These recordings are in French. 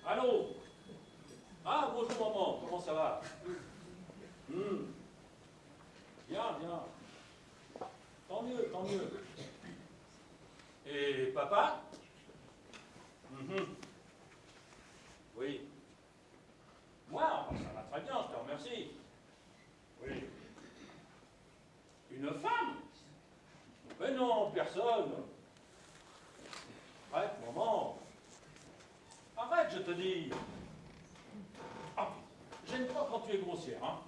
Allô? Ah, bonjour maman, comment ça va? Bien, bien. Tant mieux, tant mieux. Et papa? Oui. Moi, ça va très bien, je te remercie. Oui. Une femme? Mais non, personne. Arrête, maman. Arrête, je te dis. Ah, j'aime pas quand tu es grossière, hein.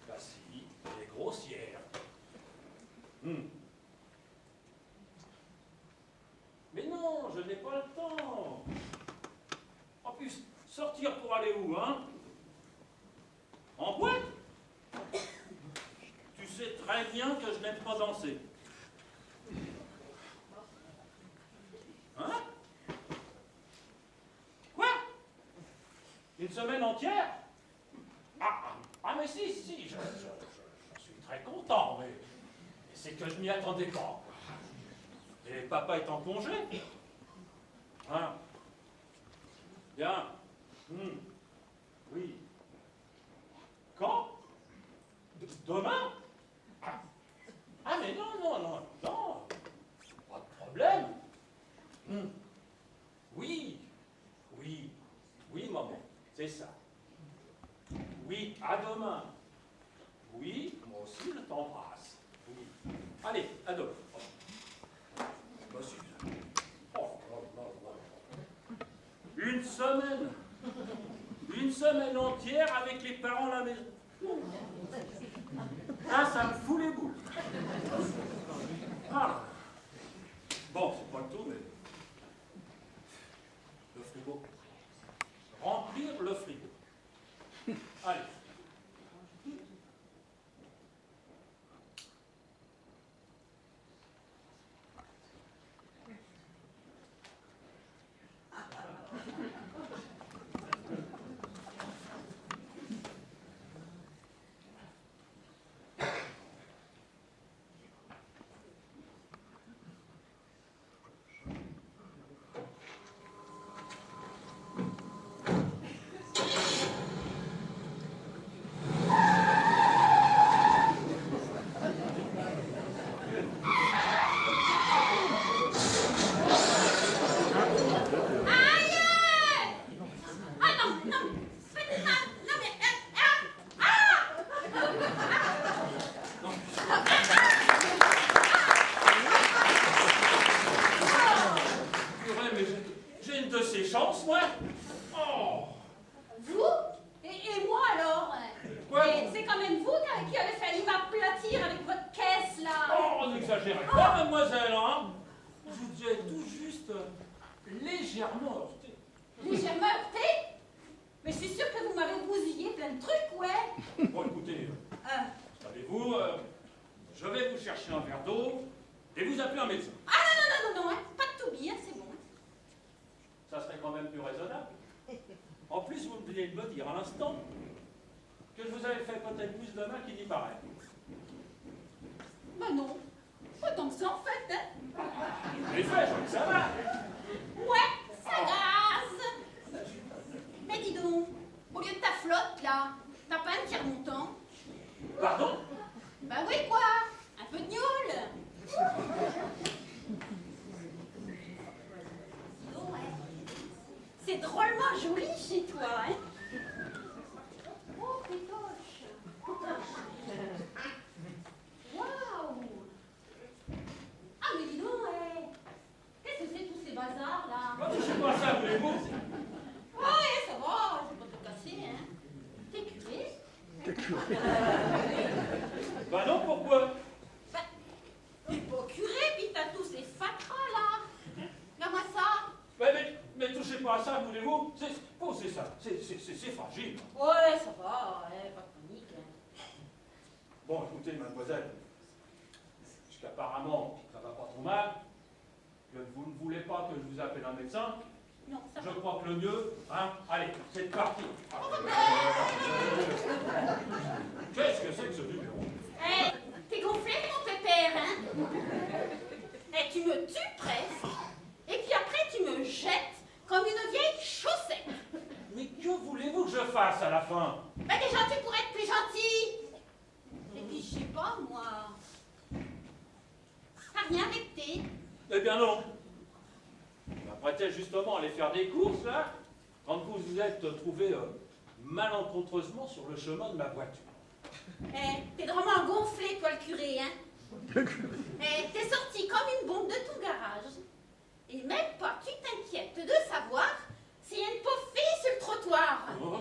Bah si, elle est grossière. Mais non, je n'ai pas le temps. En plus, sortir pour aller où, hein? En boîte? Tu sais très bien que je n'aime pas danser. Hein? Quoi? Une semaine entière? Mais si, j'en suis très content, mais c'est que je m'y attendais pas. Et papa est en congé? Hein? Bien. Oui. Quand? Demain? Mais non. Pas de problème. Oui, maman, c'est ça. Oui, à demain. Oui, moi aussi je t'embrasse. Oui. Allez, à demain. Une semaine entière avec les parents à la maison. Ça me fout les boules. Bon, c'est pas le tout, mais... Le frigo. Remplir le frigo. Allez. Bah non, pourquoi? T'es pas curé, puis t'as tous ça, voulez-vous? C'est ça, c'est fragile. Ouais, ça va, ouais, pas de panique. Bon, écoutez, mademoiselle, puisqu'apparemment ça va pas trop mal, que vous ne voulez pas que je vous appelle un médecin, Non, ça je va. crois que le mieux, hein, allez, c'est parti. Qu'est-ce que c'est que ce numéro? Eh, t'es gonflé, mon pépère, hein? Eh, tu me tues presque. Et puis après, tu me jettes comme une vieille chaussette. Mais que voulez-vous que je fasse à la fin? Ben déjà, tu pourrais être plus gentil. Et puis, je sais pas, moi. T'as rien arrêté? Eh bien non. Je m'apprêtais justement à aller faire des courses, là, quand vous vous êtes trouvé malencontreusement sur le chemin de ma voiture. Eh, t'es vraiment gonflé, toi, le curé, hein? Eh, t'es sorti comme une bombe de ton garage. Et même pas, tu t'inquiètes de savoir s'il y a une pauvre fille sur le trottoir. Oh.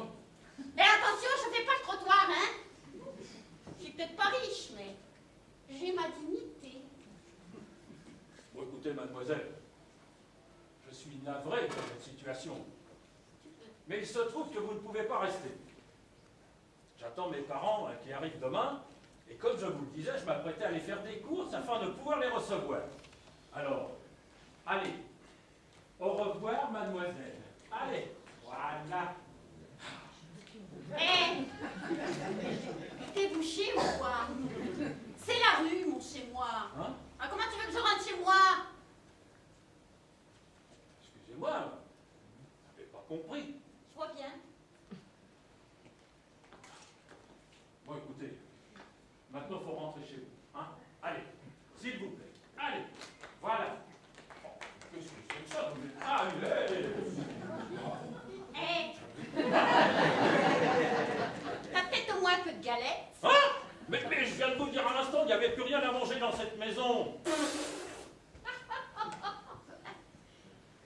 Mais attention, je fais pas le trottoir, hein? Je suis peut-être pas riche, mais j'ai ma dignité. Bon, écoutez, mademoiselle, je suis navré de cette situation. Mais il se trouve que vous ne pouvez pas rester. J'attends mes parents qui arrivent demain, et comme je vous le disais, je m'apprêtais à aller faire des courses afin de pouvoir les recevoir. Alors, allez, au revoir, mademoiselle. Allez, voilà. Hé, t'es bouché ou quoi? C'est la rue, mon chez-moi. Hein? Ah, comment tu veux que je rentre chez moi? Excusez-moi, vous n'avez pas compris. Je vois bien. Bon, écoutez, maintenant, il faut rentrer chez vous. Hein? Allez, s'il vous plaît. Allez, voilà. Oh, qu'est-ce que c'est que ça? Allez! Hé, t'as peut-être au moins un peu de galette. Hein? Mais je viens de vous dire à l'instant, il n'y avait plus rien à manger dans cette maison.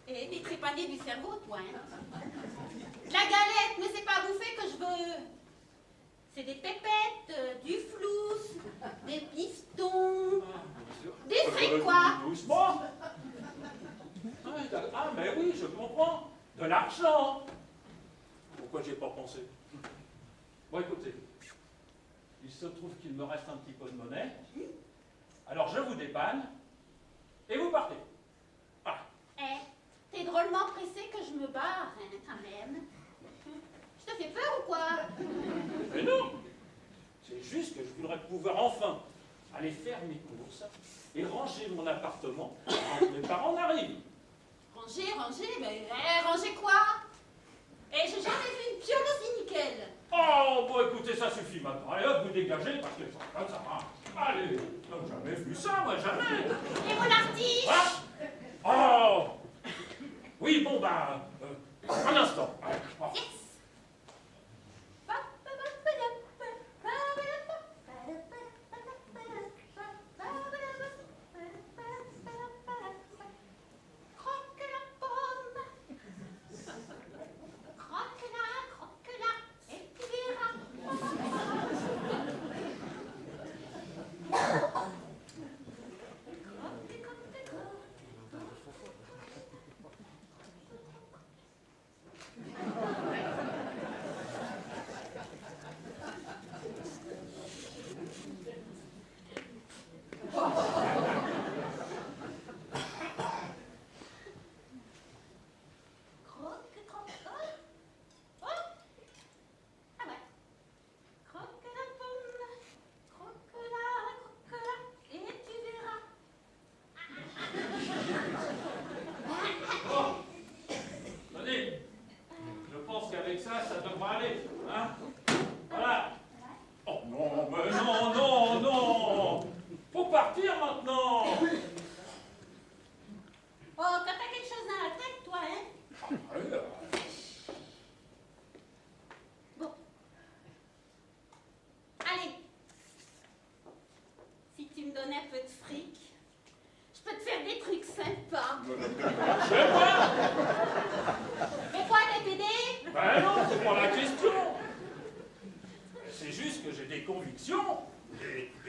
Et t'es trépané du cerveau, toi, hein? La galette, mais c'est pas à bouffer que je veux. C'est des pépettes, du flousse, des pistons, des frites, quoi. Doucement. Ah, mais oui, je comprends. De l'argent. Pourquoi j'ai pas pensé? Bon, écoutez, il se trouve qu'il me reste un petit peu de monnaie. Alors, je vous dépanne et vous partez. Voilà. Eh, t'es drôlement pressé que je me barre, hein, quand même. Je te fais peur ou quoi? Mais non. C'est juste que je voudrais pouvoir enfin aller faire mes courses et ranger mon appartement quand mes parents n'arrivent. Ranger, mais ranger quoi? Eh, j'ai jamais vu une piole aussi nickel. Oh, bon, écoutez, ça suffit maintenant. Allez, hop, vous dégagez parce que ça va. Allez, j'ai jamais vu ça, moi, jamais. Et mon artiste? Ah oh. Oui, bon, bah, un instant. Yes. Croque la pomme. Croque-la, et tu verras.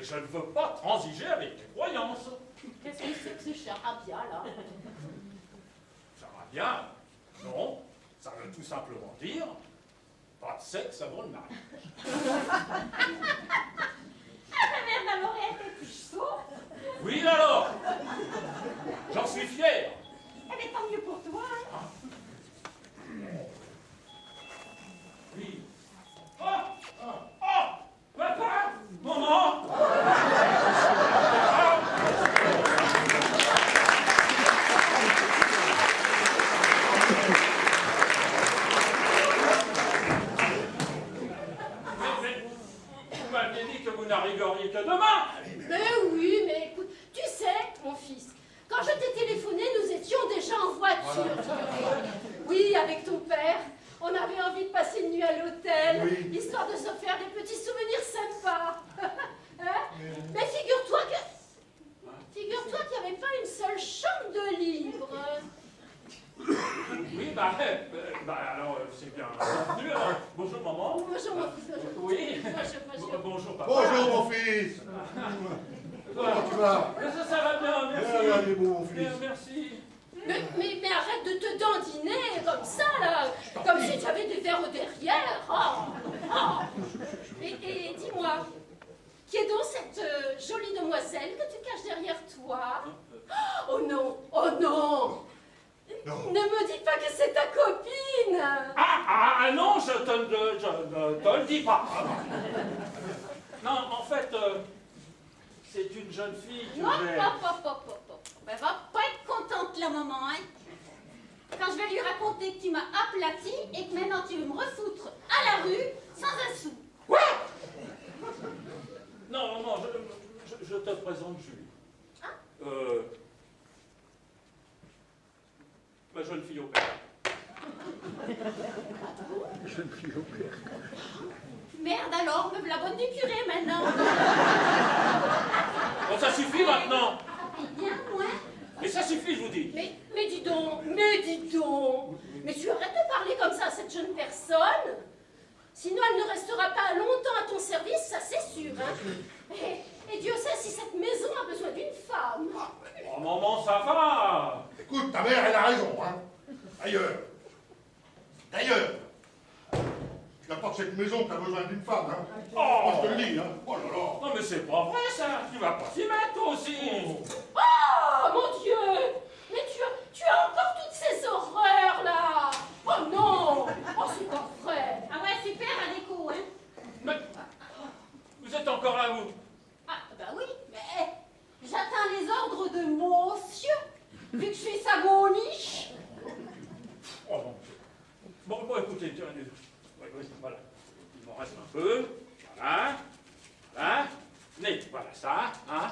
Je ne veux pas transiger avec mes croyances. Qu'est-ce que c'est que ce charabia, là? Charabia? Non, Ça veut tout simplement dire pas de sexe avant le mariage. Ah, ma mère Valorette, et puis je sors. Oui, alors? J'en suis fier. Eh bien, tant mieux pour toi. Hein. Oui. Oh, papa, maman. Mais vous m'aviez dit que vous n'arriveriez que demain. Ben oui, mais écoute, tu sais, mon fils, quand je t'ai téléphoné, nous étions déjà en voiture, figure-toi. Oui, avec ton père. On avait envie de passer une nuit à l'hôtel, Oui. histoire de se faire des petits souvenirs sympas. Hein? Mais figure-toi qu'il n'y avait pas une seule chambre de libre. Oui, bah alors, c'est bien. Bienvenue. Alors, bonjour, maman. Bonjour, mon fils. Bonjour. Oui. Bonjour. Bonjour, papa. Bonjour mon fils. Comment tu vas? Ça va bien, merci. Bien, allez, mon fils. Bien, merci. Mais arrête de te dandiner comme ça, là, comme si tu avais des verres au derrière. Et dis-moi, qui est donc cette jolie demoiselle que tu caches derrière toi? Oh non, oh non! Non. Ne me dis pas que c'est ta copine! Ah non, je te le dis pas. Non, en fait, c'est une jeune fille que j'ai... Elle va pas être contente, la maman, hein. Quand je vais lui raconter que tu m'as aplati et que maintenant tu veux me refoutre à la rue sans un sou. Quoi? Non, je te présente Julie. Hein? Ma jeune fille au père. Merde alors, me voilà bonne du curé maintenant. Bon, ça suffit maintenant. Eh bien, moi. Mais ça suffit, je vous dis. Mais dis donc, mais tu arrêtes de parler comme ça à cette jeune personne? Sinon, elle ne restera pas longtemps à ton service, ça c'est sûr. Hein? Et Dieu sait si cette maison a besoin d'une femme. Oh, maman, ça va. Écoute, ta mère, elle a raison, hein. D'ailleurs, tu n'as pas que cette maison qui a besoin d'une femme, hein. Moi, je te le dis, hein. Oh là là. Non, mais c'est pas vrai, ça. Tu vas pas s'y mettre, toi aussi. Oh mon Dieu! Mais tu as encore toutes ces horreurs là! Oh non! Oh c'est pas vrai! Ah ouais, super, à l'écho, hein. Mais vous êtes encore là, vous? Ah, bah oui, mais j'attends les ordres de monsieur, vu que je suis sa moniche. Oh mon Dieu. Bon, écoutez, tiens, oui, voilà. Il m'en reste un peu. Voilà. Mais voilà ça, hein.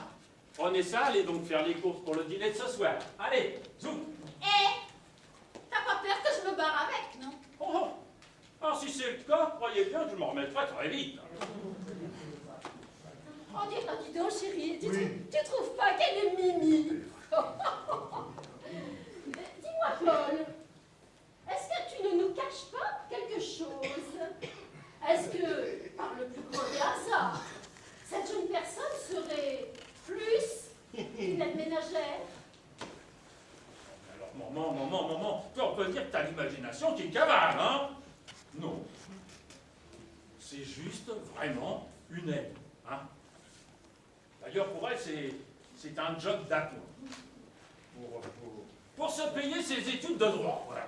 Prenez ça, allez donc faire les courses pour le dîner de ce soir. Allez, zoom. T'as pas peur que je me barre avec, non? Oh. Alors si c'est le cas, croyez bien que je m'en remettrai très vite. Oh dis donc chérie, Oui. tu trouves pas qu'elle est mimi? Dis-moi Paul, est-ce que tu ne nous caches pas quelque chose? Est-ce que, par le plus grand des hasards, cette jeune personne serait plus une aide ménagère? Alors maman, on peut dire que t'as l'imagination qui cavale, hein? Non. C'est juste vraiment une aide, hein? D'ailleurs, pour elle, c'est un job d'appoint. Pour se payer ses études de droit, voilà.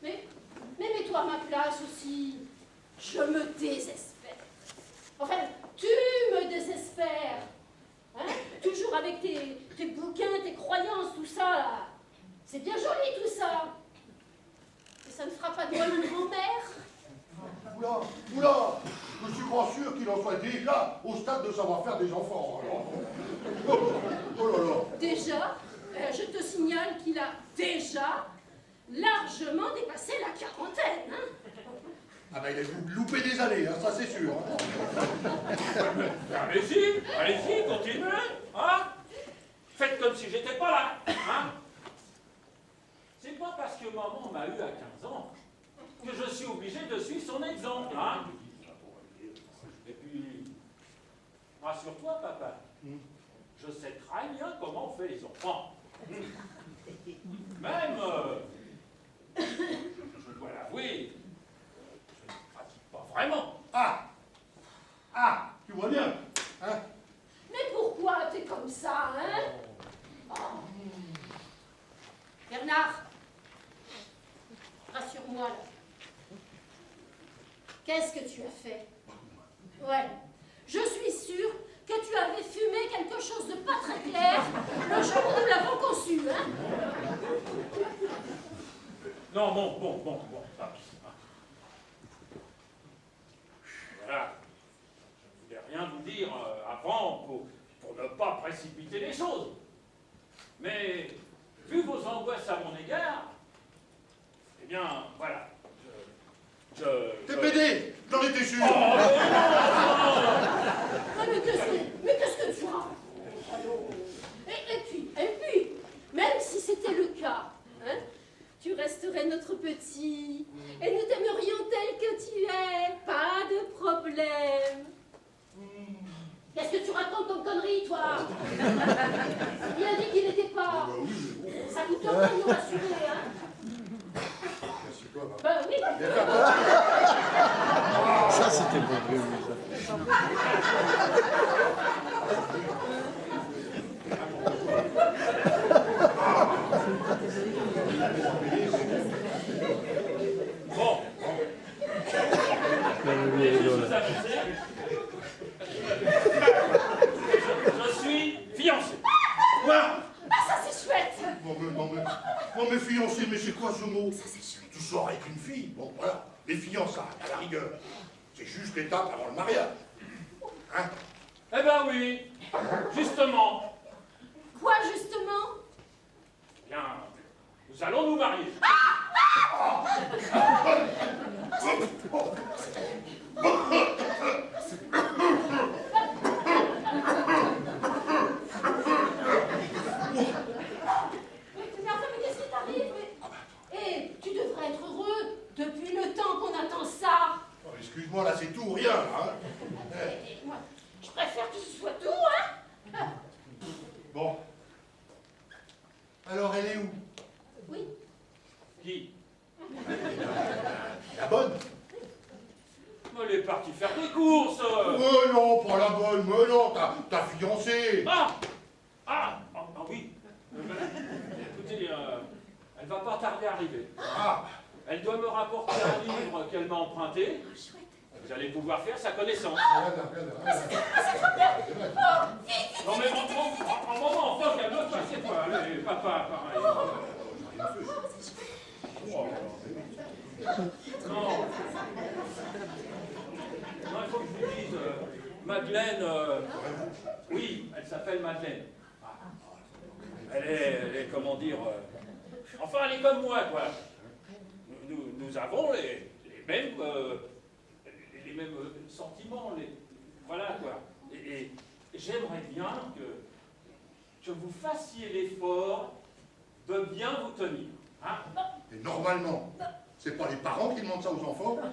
Mais mets-toi à ma place aussi. Je me désespère. Enfin, tu me désespères. Hein? Toujours avec tes bouquins, tes croyances, tout ça, là. C'est bien joli, tout ça. Mais ça ne fera pas de moi une grand-mère. Oula, je suis pas sûr qu'il en soit déjà au stade de savoir faire des enfants, alors. Oh là là. Déjà, je te signale qu'il a déjà largement dépassé la quarantaine. Hein? Ah ben, il a loupé des années, hein, ça c'est sûr. Allez-y, continuez, hein? Faites comme si j'étais pas là, hein? C'est pas parce que maman m'a eu à 15 ans que je suis obligé de suivre son exemple, hein? Et puis, rassure-toi, papa, je sais très bien comment on fait les enfants. Même, je dois l'avouer, je ne pratique pas vraiment. Ah! Ah! Tu vois bien, hein? Mais pourquoi t'es comme ça, hein? Oh. Bernard, rassure-moi là. Qu'est-ce que tu as fait? Ouais, je suis sûre que tu avais fumé quelque chose de pas très clair le jour où nous l'avons conçu, hein? Non, bon. Voilà. Je ne voulais rien vous dire avant pour ne pas précipiter les choses. Mais, vu vos angoisses à mon égard, eh bien, voilà. T'es pédé! J'en étais sûr! Oh, Mais qu'est-ce que tu as? Et puis, même si c'était le cas, hein, tu resterais notre petit, et nous t'aimerions tel que tu es, pas de problème. Qu'est-ce que tu racontes comme connerie, toi? Il a dit qu'il n'était pas. Bah oui, mais bon. Ça coûte rien de nous rassurer, hein? C'est quoi, bah? Ben oui. Ça, c'était bon, oui, ça. bon. Lui, il rigole. Je suis fiancé. Quoi? Ah, ça c'est chouette. Non mais fiancé, mais c'est quoi ce mot? Ça c'est chouette. Tu sors avec une fille, bon voilà, les fiançailles, à la rigueur. C'est juste l'étape avant le mariage. Hein? Eh ben oui, justement. Quoi, justement? Eh bien, nous allons nous marier. Mais enfin, mais qu'est-ce qui t'arrive? Eh, tu devrais être heureux depuis le temps qu'on attend ça. Oh, excuse-moi, là c'est tout ou rien, là, hein? Et moi, je préfère que ce soit tout, hein? Bon. Alors elle est où? Oui. Qui? La bonne? Elle est partie faire des courses. Mais non, pas la bonne, mais non, ta fiancée. Ah, oui. Écoutez, elle va pas tarder à arriver. Ah, Elle doit me rapporter un livre qu'elle m'a emprunté. Vous allez pouvoir faire sa connaissance. Non mais en moment, enfin, calme-toi, c'est toi. Allez, papa, pareil. Oh, non. Non, il faut que je vous dise, Madeleine, oui, elle s'appelle Madeleine. Elle est, comment dire, enfin, elle est comme moi, quoi. Nous avons les mêmes sentiments, voilà, quoi. Et j'aimerais bien que vous fassiez l'effort de bien vous tenir. Hein? et normalement, c'est pas les parents qui demandent ça aux enfants, hein?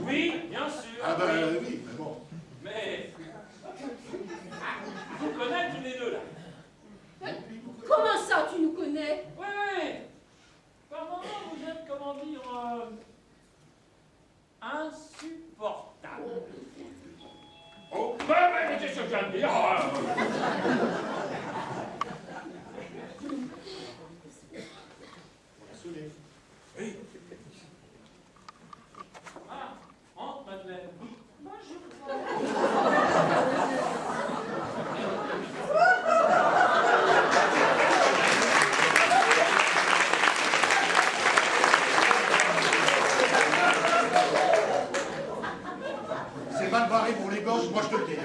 Oui, bien sûr. Ah ben oui. oui, mais bon. Mais vous connaissez tous les deux, là. Comment ça, tu nous connais? Oui. Par moment, vous êtes, comment dire, insupportable. Oh, mais c'est ce que je viens de dire. Oui. Ah, entre, Madeleine. C'est mal barré pour les gosses, moi je te le dis. Hein.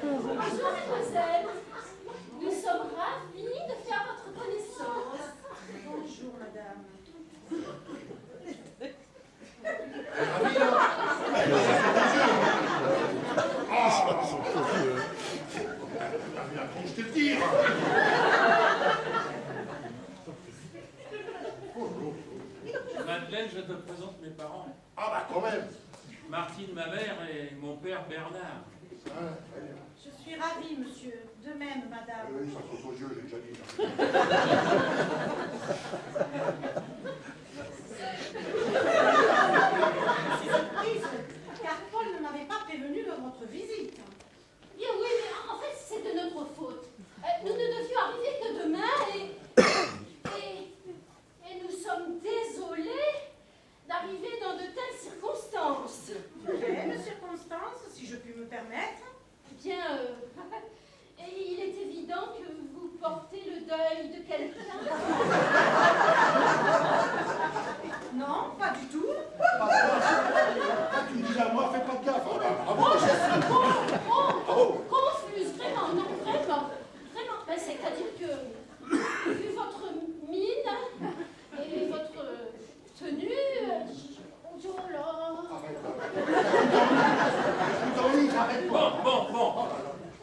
Bonjour, mademoiselle. Nous sommes ravis de faire votre connaissance. Bonjour, madame. Ravi, là? Je te le dire. Madeleine, je te présente mes parents. Ah bah quand même. Martine, ma mère, et mon père Bernard. Hein, très bien. Je suis ravie, monsieur. De même, madame. Oui, ça saute aux yeux, j'ai déjà dit. Je suis surprise, car Paul ne m'avait pas prévenu de votre visite. Bien oui, mais en fait, c'est de notre faute. Nous ne devions arriver que demain et nous sommes désolés d'arriver dans de telles circonstances. Quelles circonstances, si je puis me permettre? Eh bien, et il est évident que vous portez le deuil de quelqu'un. Non, pas du tout. Tu me dis à moi, fais pas de gaffe. Oh, je suis confuse, vraiment, non, vraiment. Ben, c'est-à-dire que, vu votre mine et votre tenue, oh là. Bon.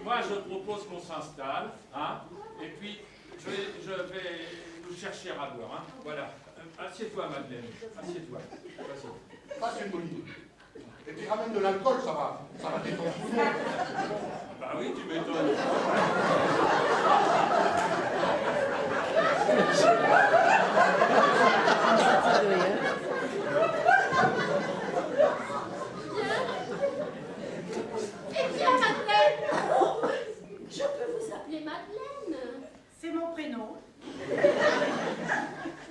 Moi, je propose qu'on s'installe, hein, et puis je vais nous chercher à boire, hein. Voilà. Assieds-toi, Madeleine. Assieds-toi. Vas-y. Ça, c'est une bonne idée. Et puis ramène de l'alcool, ça va détendre tout le monde. Bah oui, tu m'étonnes. Eh bien, Madeleine, je peux vous appeler Madeleine? C'est mon prénom.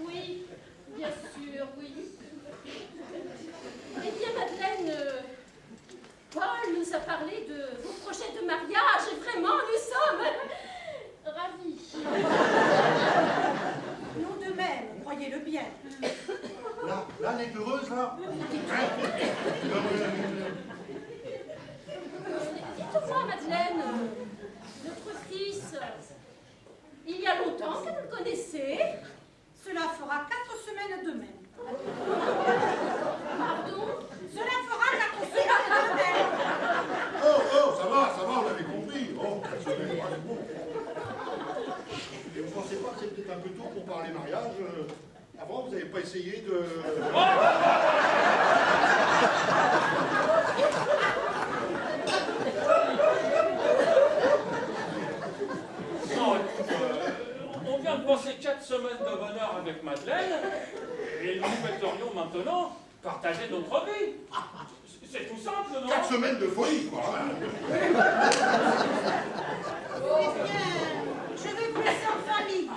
Oui, bien sûr, oui. Eh bien, Madeleine, Paul nous a parlé de vos projets de mariage et vraiment, nous sommes ravis. Nous de même, croyez-le bien. Là, elle est heureuse, là. Dites-moi, Madeleine, notre fils, il y a longtemps que vous le connaissez. Cela fera 4 semaines demain. Pardon? Cela fera 4 semaines demain. Oh, ça va, on avait compris. Oh, c'est bon. Et vous pensez pas que c'est peut-être un peu tôt pour parler mariage? Avant, vous n'avez pas essayé de... Non, écoute, on vient de passer 4 semaines de bonheur avec Madeleine, et nous souhaiterions maintenant partager notre vie. C'est tout simple, non? 4 semaines de folie, quoi. Eh bien, je vais vous laisser en famille.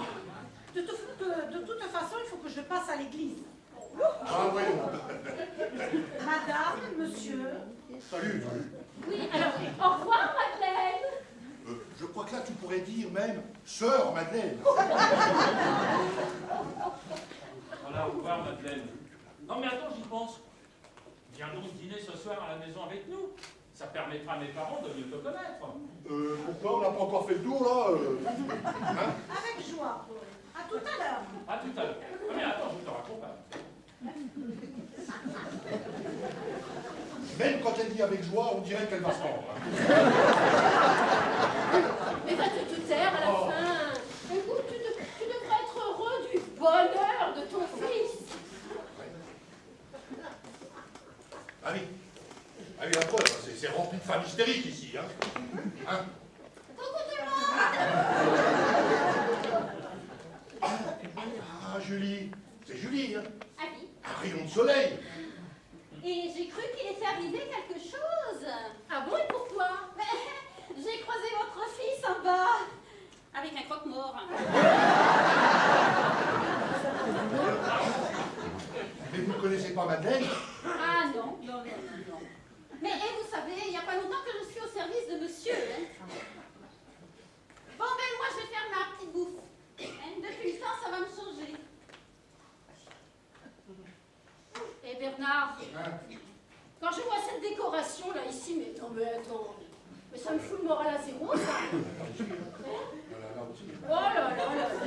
De toute façon, il faut que je passe à l'église. Ah, voyons. Madame, monsieur, Salut. Oui, alors, au revoir, Madeleine. Je crois que là, tu pourrais dire même sœur Madeleine. Voilà, au revoir, Madeleine. Non, mais attends, j'y pense. Viens donc dîner ce soir à la maison avec nous. Ça permettra à mes parents de mieux te connaître. Pourquoi on n'a pas encore fait le tour, là hein? avec joie, Paul. À tout à l'heure. À tout à l'heure. Ah, mais attends, je te raccompagne. Même quand elle dit avec joie, on dirait qu'elle va se rendre. Mais vas-tu te taire à la fin? Écoute, tu devrais être heureux du bonheur de ton fils. Allez, la preuve, c'est rempli de femmes hystériques ici, hein. Coucou tout le monde. Ah, Julie, c'est Julie, hein. Ah oui. Un rayon de soleil. Et j'ai cru qu'il était arrivé quelque chose. Ah bon, et pourquoi? J'ai croisé votre fils en bas, avec un croque-mort. Mais vous ne connaissez pas Madeleine? Ah non. Mais vous savez, il n'y a pas longtemps que je suis au service de monsieur. Hein. Bon, ben moi je vais faire ma petite bouffe. Hein, depuis le temps, ça va me changer. Eh Bernard, Hein? quand je vois cette décoration là ici, mais non mais attends, mais ça me fout le moral à zéro ça. Oh là là là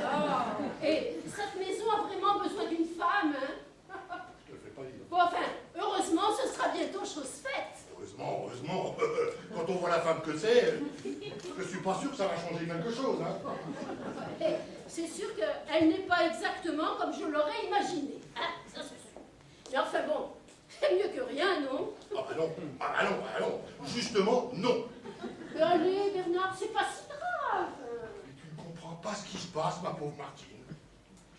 là. Et cette maison a vraiment besoin d'une femme, hein? Je te le fais pas dire. Bon enfin, heureusement ce sera bientôt chose faite. Heureusement. Quand on voit la femme que c'est, je suis pas sûr que ça va changer quelque chose, hein. Et c'est sûr qu'elle n'est pas exactement comme je l'aurais imaginé. Hein, ça c'est sûr. Mais enfin bon, c'est mieux que rien, non? Ah bah non. Justement, non. passe, ma pauvre Martine?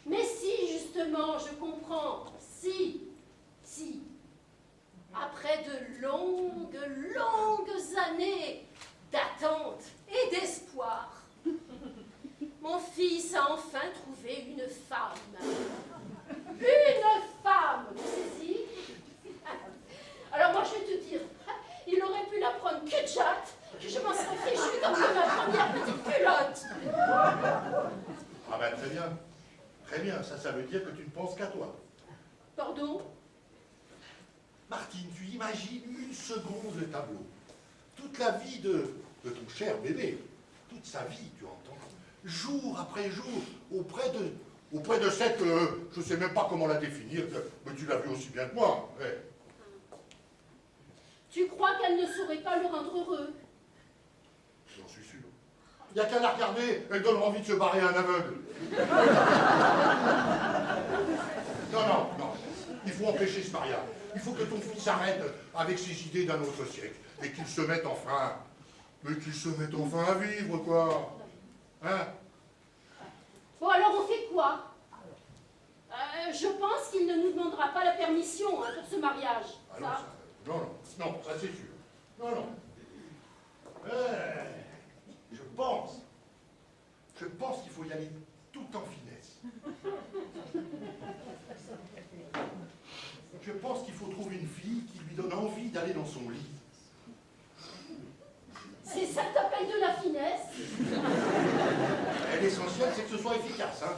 Mais si, justement, je comprends. Si. Après de longues années d'attente et d'espoir, mon fils a enfin trouvé une femme. Une femme, vous saisissez? Alors moi, je vais te dire, il aurait pu la prendre que jatte, je m'en serais fichu comme de ma première petite culotte. Ah ben très bien. Très bien, ça veut dire que tu ne penses qu'à toi. Pardon? Martine, tu imagines une seconde le tableau. Toute la vie de ton cher bébé, toute sa vie, tu entends, jour après jour, auprès de cette, je ne sais même pas comment la définir, mais tu l'as vu aussi bien que moi. Ouais. Tu crois qu'elle ne saurait pas le rendre heureux? J'en suis sûr. Il n'y a qu'à la regarder, elle donne envie de se barrer à un aveugle. Non. Il faut empêcher ce mariage. Il faut que ton fils arrête avec ses idées d'un autre siècle et qu'il se mette enfin... Mais qu'il se mette enfin à vivre, quoi. Hein? Bon, alors on fait quoi? Je pense qu'il ne nous demandera pas la permission hein, pour ce mariage. Ah non, ça c'est sûr. Non. Je pense qu'il faut y aller tout en finesse. Je pense qu'il faut trouver une fille qui lui donne envie d'aller dans son lit. C'est ça que t'appelles de la finesse? L'essentiel, c'est que ce soit efficace. Hein.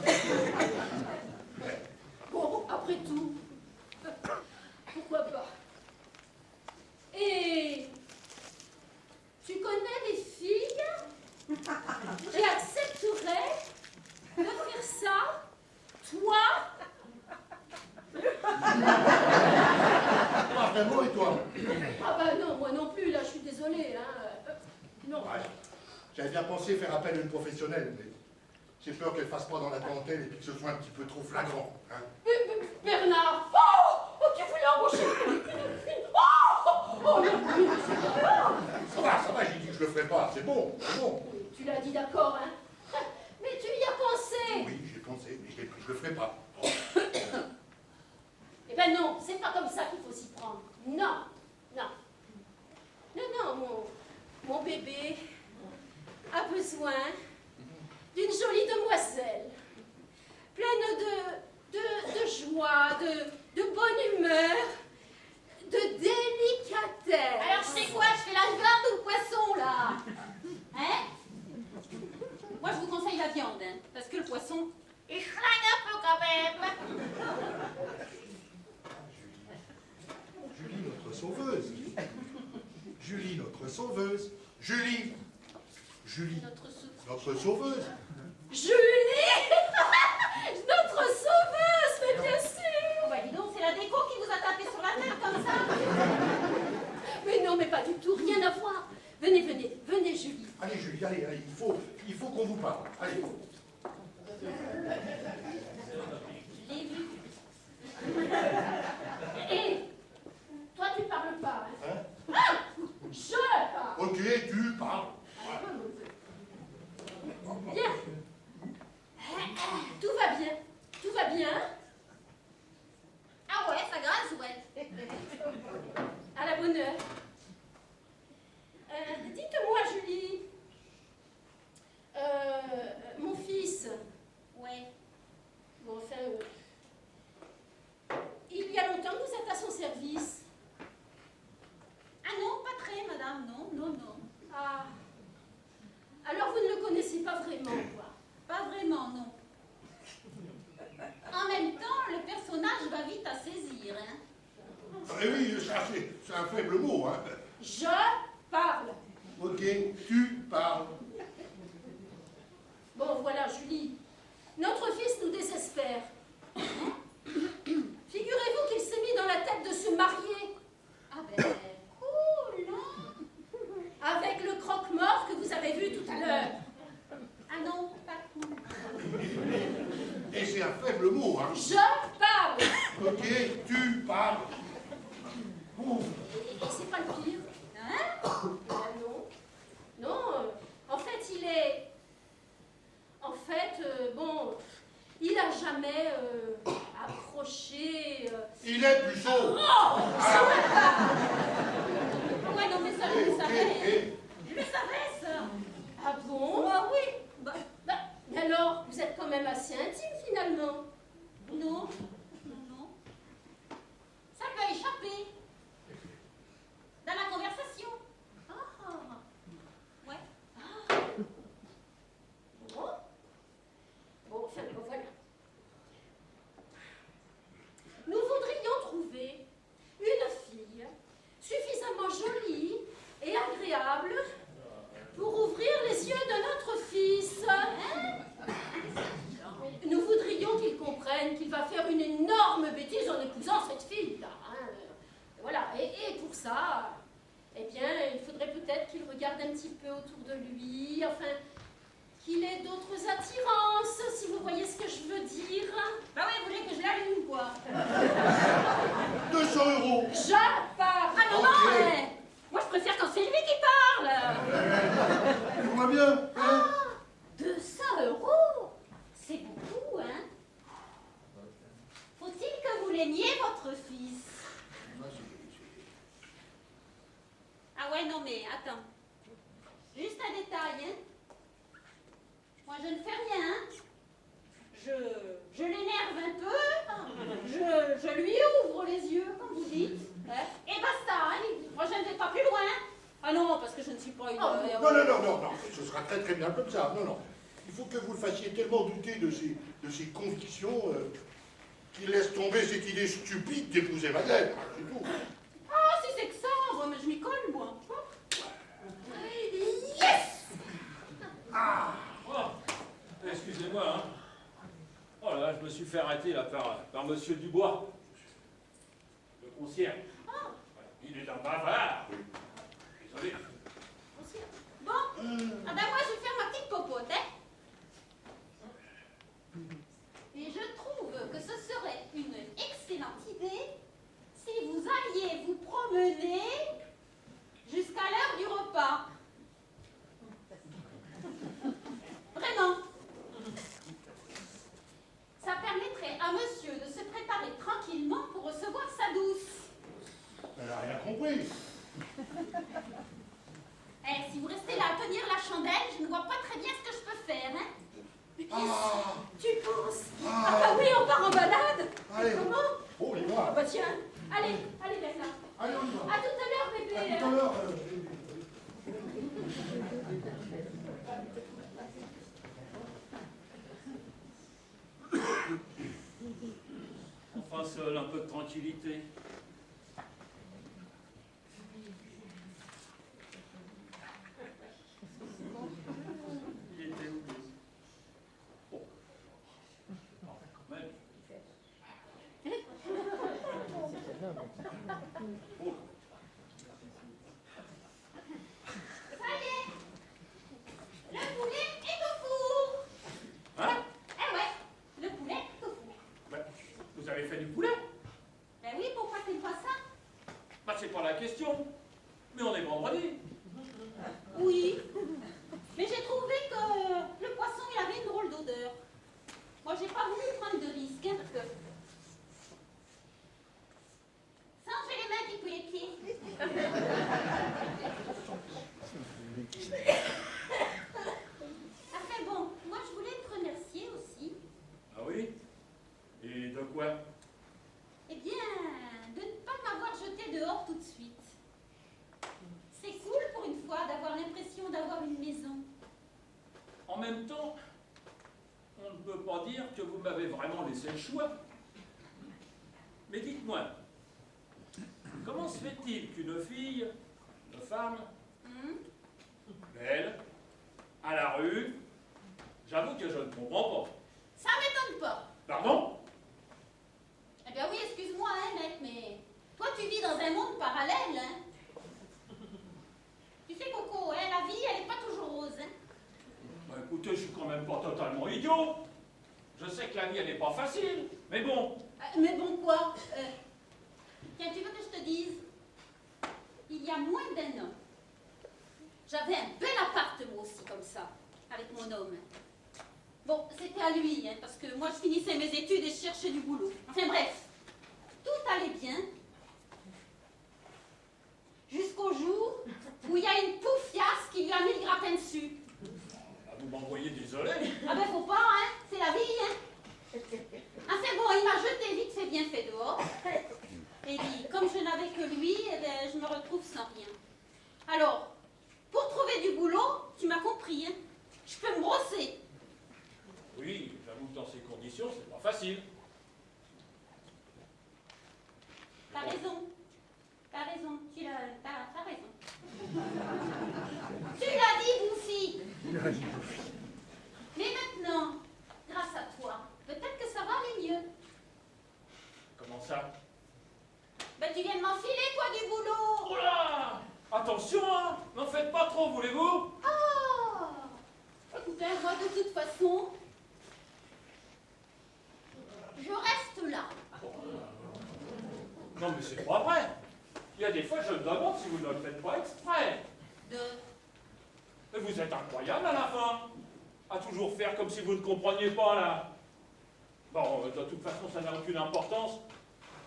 Bon, après tout, pourquoi pas? Et tu connais des filles qui accepteraient de faire ça? Toi? Pas vraiment, et toi? Ah bah non, moi non plus, là, je suis désolée. Hein. Non. Ouais, j'avais bien pensé faire appel à une professionnelle, mais j'ai peur qu'elle fasse pas dans la dentelle et puis que ce soit un petit peu trop flagrant. Hein. Bernard! Oh, tu voulais embaucher Ça va, j'ai dit que je le ferai pas, c'est bon. Tu l'as dit d'accord, hein? Mais tu y as pensé! Oui, j'ai pensé, mais je le ferai pas. Eh ben non, c'est pas comme ça qu'il faut s'y prendre. Non, mon bébé a besoin d'une jolie demoiselle, pleine de joie, de bonne humeur, de délicatesse. Alors je sais quoi, je fais la viande ou le poisson là? Hein? Moi je vous conseille la viande, hein, parce que le poisson, il schlingue un peu quand même. Julie, notre sauveuse. Julie, notre sauveuse. Julie, notre sauveuse. Julie! Notre sauveuse, mais bien sûr! Bah dis donc, c'est la déco qui vous a tapé sur la tête comme ça. Mais non, mais pas du tout, rien à voir. Venez, Julie. Allez, Julie, allez, il faut qu'on vous parle. Allez. Je l'ai vu. Et toi, tu parles pas, hein? Hein? Je parle. Ok, tu parles. Bien. Tout va bien. Ah ouais, ça grasse, ouais. À la bonne heure. Dites-moi, Julie. Mon fils. Ouais. Bon, enfin, il y a longtemps que vous êtes à son service. Ah non, pas très, madame, non. Ah. Alors vous ne le connaissez pas vraiment, quoi. Pas vraiment, non. En même temps, le personnage va vite à saisir, hein. Eh oui, ça, c'est un faible mot, hein. Je parle. Ok, tu parles. Bon, voilà, Julie. Notre fils nous désespère. Figurez-vous qu'il s'est mis dans la tête de se marier. Ah ben, cool, hein. Avec le croque-mort que vous avez vu tout à l'heure. Ah non, pas cool. Et c'est un faible mot, hein. Je parle. Ok, tu parles. Et c'est pas le pire. Hein? Non. Non, en fait, il est... En fait, Il est puceau. Ouais, non, mais ça, je le savais. Je le savais, ça. Ah bon? Bah oui. Bah, Mais alors, vous êtes quand même assez intime finalement. non. Non. Ça lui a échappé. Dans la conversation. Ah. Ouais. Bon, enfin, bon, voilà. Nous voudrions trouver une fille suffisamment jolie et agréable pour ouvrir les yeux de notre fils. Nous voudrions qu'il comprenne qu'il va faire une énorme bêtise en épousant cette fille-là. Hein. Voilà, et pour ça, eh bien, il faudrait peut-être qu'il regarde un petit peu autour de lui, enfin, qu'il ait d'autres attirances, si vous voyez ce que je veux dire. Bah oui, vous voulez que je l'allume, quoi. 200 €. Je pars. Ah non, Ok. non, mais moi je préfère quand c'est lui qui parle. Je vois bien. Hein? 200 €. C'est beaucoup, hein. Faut-il que vous l'aimiez, votre fils? Ah ouais, non, mais attends. Juste un détail, hein. Moi, je ne fais rien, hein. Je l'énerve un peu. Je lui ouvre les yeux, comme vous dites. Hein, et basta, hein. Moi, je ne vais pas plus loin. Ah non, parce que je ne suis pas une... Non, ce sera très très bien comme ça. Non. Il faut que vous le fassiez tellement douter de ses convictions qu'il laisse tomber cette idée stupide d'épouser Madeleine. C'est tout. Ah, si c'est que ça, moi, mais je m'y colle, moi. Yes! Oh, excusez-moi, hein. Oh là là, je me suis fait arrêter là par monsieur Dubois, le concierge. Il est un bavard. Désolé. Bon, ah ben moi, je vais faire ma petite popote, hein. Et je trouve que ce serait une excellente idée si vous alliez vous promener jusqu'à l'heure du repas. Vraiment. Ça permettrait à monsieur de se préparer tranquillement pour recevoir sa douce. Elle n'a rien compris. Eh, si vous restez là à tenir la chandelle, je ne vois pas très bien ce que je peux faire, hein. Tu penses? Ah bah oui, on part en balade. Allez. Comment? Oh, il Ah va. bah tiens. Allez, Bernard. Allez, on y va. À tout à l'heure, bébé. À tout à l'heure. Enfin, seul, un peu de tranquillité. Il était où? Oh. Non, quand même. Oh. Ça y est, le poulet est au four. Hein? Eh ouais, le poulet est au four. Ben, vous avez fait du poulet? Ben oui, pourquoi tu ne pas ça? Bah, c'est pas la question. Mais on est vendredi. Oui, mais j'ai trouvé que le poisson, il avait une drôle d'odeur. Moi, j'ai pas voulu prendre de risque, hein, parce que... Sans, j'ai les mains qui puent les pieds. Enfin bon, moi, je voulais te remercier aussi. Ah oui? Et de quoi? Eh bien, de ne pas m'avoir jeté dehors tout de suite. C'est cool pour une fois d'avoir l'impression d'avoir une maison. En même temps, on ne peut pas dire que vous m'avez vraiment laissé le choix. Mais dites-moi, comment se fait-il qu'une fille, une femme, belle, à la rue, j'avoue que je ne comprends pas. Ça m'étonne pas. Pardon? Eh bien oui, excuse-moi, hein, mec, mais toi, tu vis dans un monde parallèle, hein. Tu sais, Coco, hein, la vie, elle n'est pas toujours rose, hein. Bah, écoutez, je suis quand même pas totalement idiot. Je sais que la vie, elle n'est pas facile, mais bon. Mais bon, quoi Tiens, tu veux que je te dise? Il y a moins d'1 an, j'avais un bel appart, moi aussi, comme ça, avec mon homme. Bon, c'était à lui, hein, parce que moi, je finissais mes études et je cherchais du boulot. Enfin, bref. tout allait bien. Jusqu'au jour où il y a une poufiasse qui lui a mis le grappin dessus. Ah, vous m'envoyez désolé. Ah ben faut pas, hein, c'est la vie, hein. Enfin bon, il m'a jeté vite fait bien fait dehors. Et dit, comme je n'avais que lui, eh ben, je me retrouve sans rien. Alors, pour trouver du boulot, tu m'as compris, hein, je peux me brosser. Oui, j'avoue que dans ces conditions, c'est pas facile. T'as raison. T'as raison. T'as raison. Tu l'as dit, Bouffi. Mais maintenant, grâce à toi, peut-être que ça va aller mieux. Comment ça? Ben, tu viens de m'enfiler, toi, du boulot. Oh là! Attention, hein! N'en faites pas trop, voulez-vous? Ah! Écoutez, moi, de toute façon, je reste là. Non, mais c'est pas vrai. Il y a des fois, je me demande si vous ne le faites pas exprès. Mais vous êtes incroyable à la fin. À toujours faire comme si vous ne compreniez pas, là. Bon, de toute façon, ça n'a aucune importance.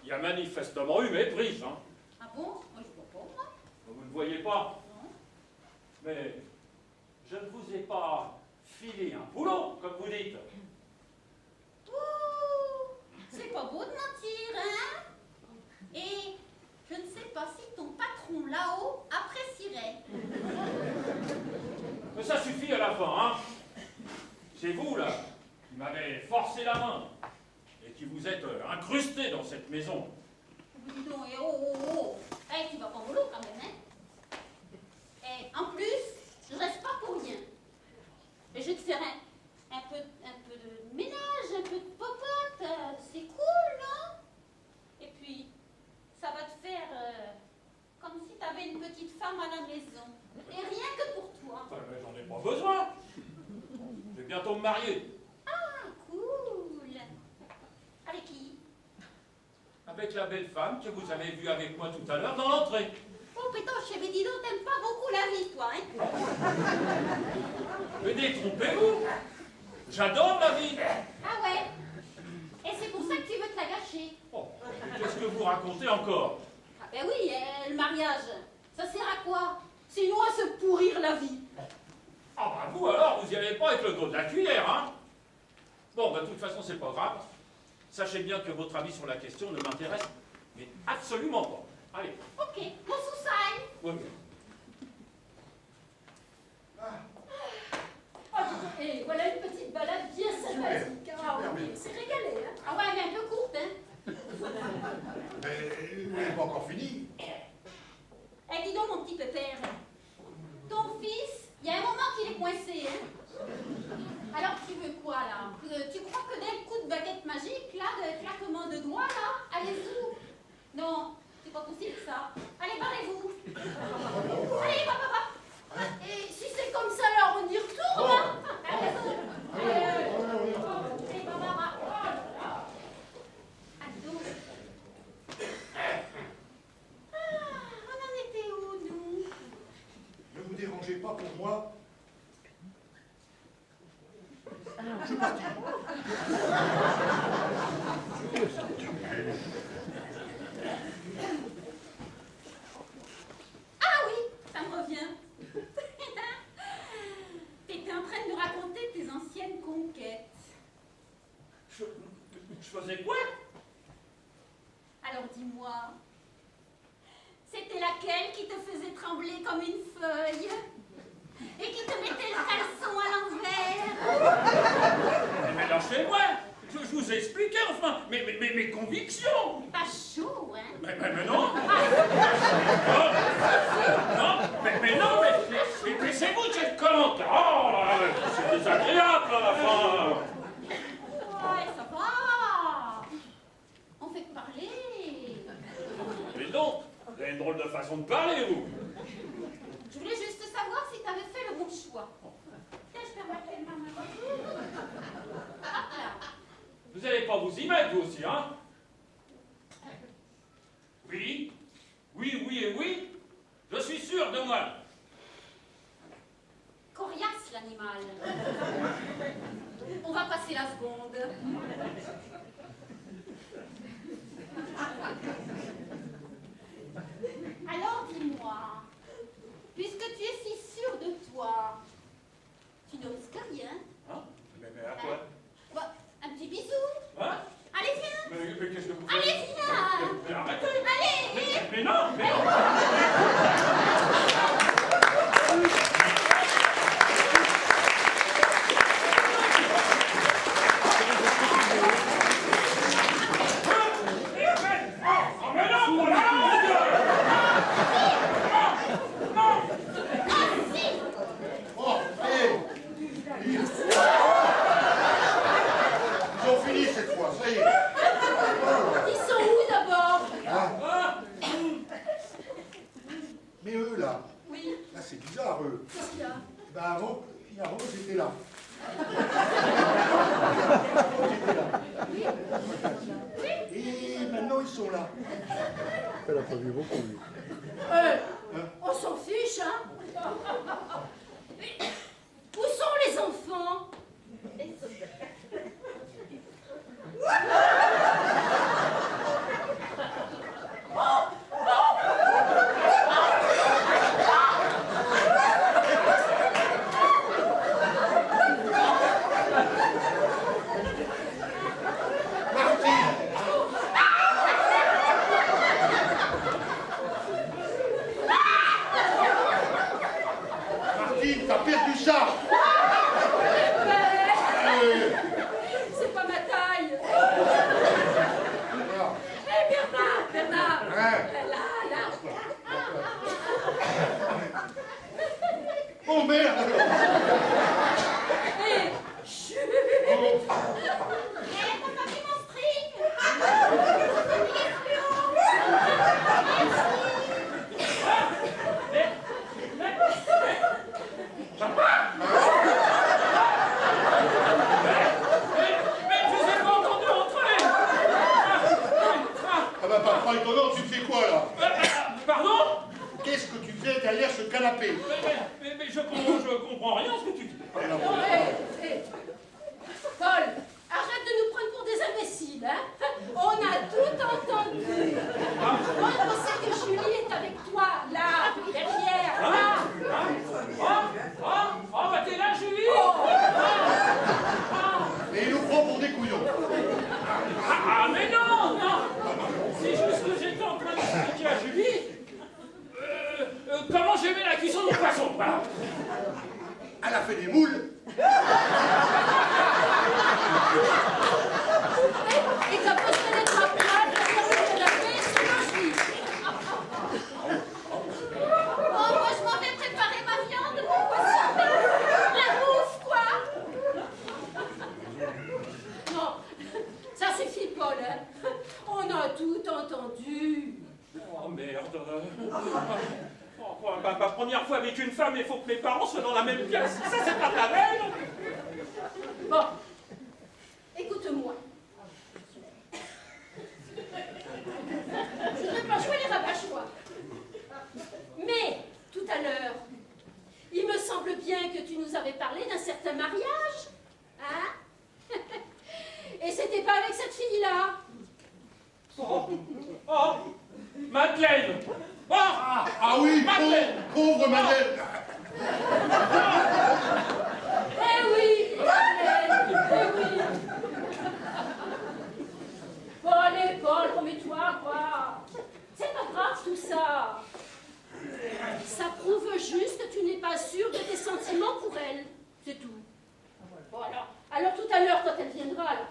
Il y a manifestement eu méprise, hein. Ah bon? Moi, je vois pas, moi. Vous ne le voyez pas. Non. Mais je ne vous ai pas filé un boulot, comme vous dites. Ouh, c'est pas beau de mentir, hein? Et je ne sais pas si ton patron là-haut apprécierait. Mais ça suffit à la fin, hein. C'est vous, là, qui m'avez forcé la main et qui vous êtes incrusté dans cette maison. Dis donc, et oh. Eh, tu vas pas mollo quand même, hein? Et en plus, je reste pas pour rien. Et je te ferai un peu de ménage, un peu de popote. C'est cool, non? Et puis, ça va te faire comme si tu avais une petite femme à la maison. Et rien que pour toi. Mais j'en ai pas besoin. Je vais bientôt me marier. Ah, cool. Avec qui? Avec la belle femme que vous avez vue avec moi tout à l'heure dans l'entrée. Oh, pétoche, mais dis donc, t'aimes pas beaucoup la vie, toi, hein? Mais détrompez-vous. J'adore la vie. Ah ouais? Et c'est pour ça que tu veux te la gâcher? Oh, mais qu'est-ce que vous racontez encore? Ah ben oui, le mariage, ça sert à quoi? Sinon à se pourrir la vie. Ah bah vous alors, vous y allez pas avec le dos de la cuillère, hein? Bon, bah de toute façon, c'est pas grave. Sachez bien que votre avis sur la question ne m'intéresse, mais absolument pas. Allez. Ok, mon sous-sail. Oui. Et voilà une petite balade bien sympathique. Ah oui, c'est régalé, hein. Ah ouais, elle est un peu courte, hein? Mais vous n'avez pas encore fini. Eh, dis donc, mon petit pépère, ton fils, il y a un moment qu'il est coincé, hein? Alors, tu veux quoi, là? Tu crois que d'un coup de baguette magique, là, de claquement de doigts, là, allez-y? Non, c'est pas possible, ça. Allez, barrez-vous. Allez, papa. Et si c'est comme ça, alors on y retourne, hein. Allez-y. Allez, papa. Ado. On en était où, nous? Ne vous dérangez pas pour moi. Je suis parti. Ah oui, ça me revient. T'étais en train de nous raconter tes anciennes conquêtes. Je faisais quoi? Alors dis-moi, c'était laquelle qui te faisait trembler comme une feuille et qui te mettait le caleçon à l'envers? Mais lâchez-moi. Je vous ai expliqué, enfin, mes convictions. Pas chaud, hein? Mais non. Non, mais c'est vous qui êtes contre. Oh, c'est désagréable à la fin. Ouais, ça va. On fait que parler. Mais non, vous avez une drôle de façon de parler, vous. Je voulais juste savoir si t'avais fait le bon choix. Tiens, je peux remettre ma main. Hop là. Vous n'allez pas vous y mettre, vous aussi, hein? Oui, et oui. Je suis sûr de moi. Coriace, l'animal. On va passer la seconde. mais non, mais non. Mais non, pour la honte! Non! Oh, hé! Ils ont fini cette fois, ça y est. Ils sont où d'abord? Hein? Ah, Mais eux, là, Oui, là, c'est bizarre, eux. qu'est-ce qu'il y a? Ben avant, j'étais là. Et maintenant, ils sont là. Elle a pas vu beaucoup, lui. On s'en fiche, hein? Où sont les enfants? Martine, t'as perdu ça. C'est pas ma taille. Voilà. Hé, Bernard! Hein? Là. Oh merde alors. Hé, chut! Eh, t'as pas vu mon string? mais je vous ai pas entendu entrer! Ah bah pas étonnant, tu fais quoi là? Pardon? Qu'est-ce que tu fais derrière ce canapé? Mais je comprends rien à ce que tu dis. Non, hé! Paul, arrête de nous prendre pour des imbéciles, hein? On a tout entendu. On sait que Julie est avec toi, là, derrière, là. Bah t'es là, Julie? Et il nous prend pour des couillons. Mais non! C'est juste que j'étais en train d'expliquer à Julie comment j'aimais la cuisson du poisson. Voilà. Elle a fait des moules. Et t'as posté les draps plats derrière le canapé, c'est logique. Oh, moi je m'en vais préparer ma viande, mon poisson. La bouffe, quoi. Non, ça suffit, Paul, hein? On a tout entendu. Oh merde. Ma première fois avec une femme, il faut que mes parents soient dans la même pièce. Ça, c'est pas de la peine. Bon, écoute-moi. Je ne vais pas jouer les rabat-choix. Mais, tout à l'heure, il me semble bien que tu nous avais parlé d'un certain mariage. Hein? Et c'était pas avec cette fille-là. Oh, Madeleine. Oh, Ah oui, Madeleine. pauvre Madeleine. Eh oui, Madeleine, eh oui. Bon, allez, Paul, remets-toi, quoi. C'est pas grave, tout ça. Ça prouve juste que tu n'es pas sûr de tes sentiments pour elle. C'est tout. Bon, alors tout à l'heure, quand elle viendra, là,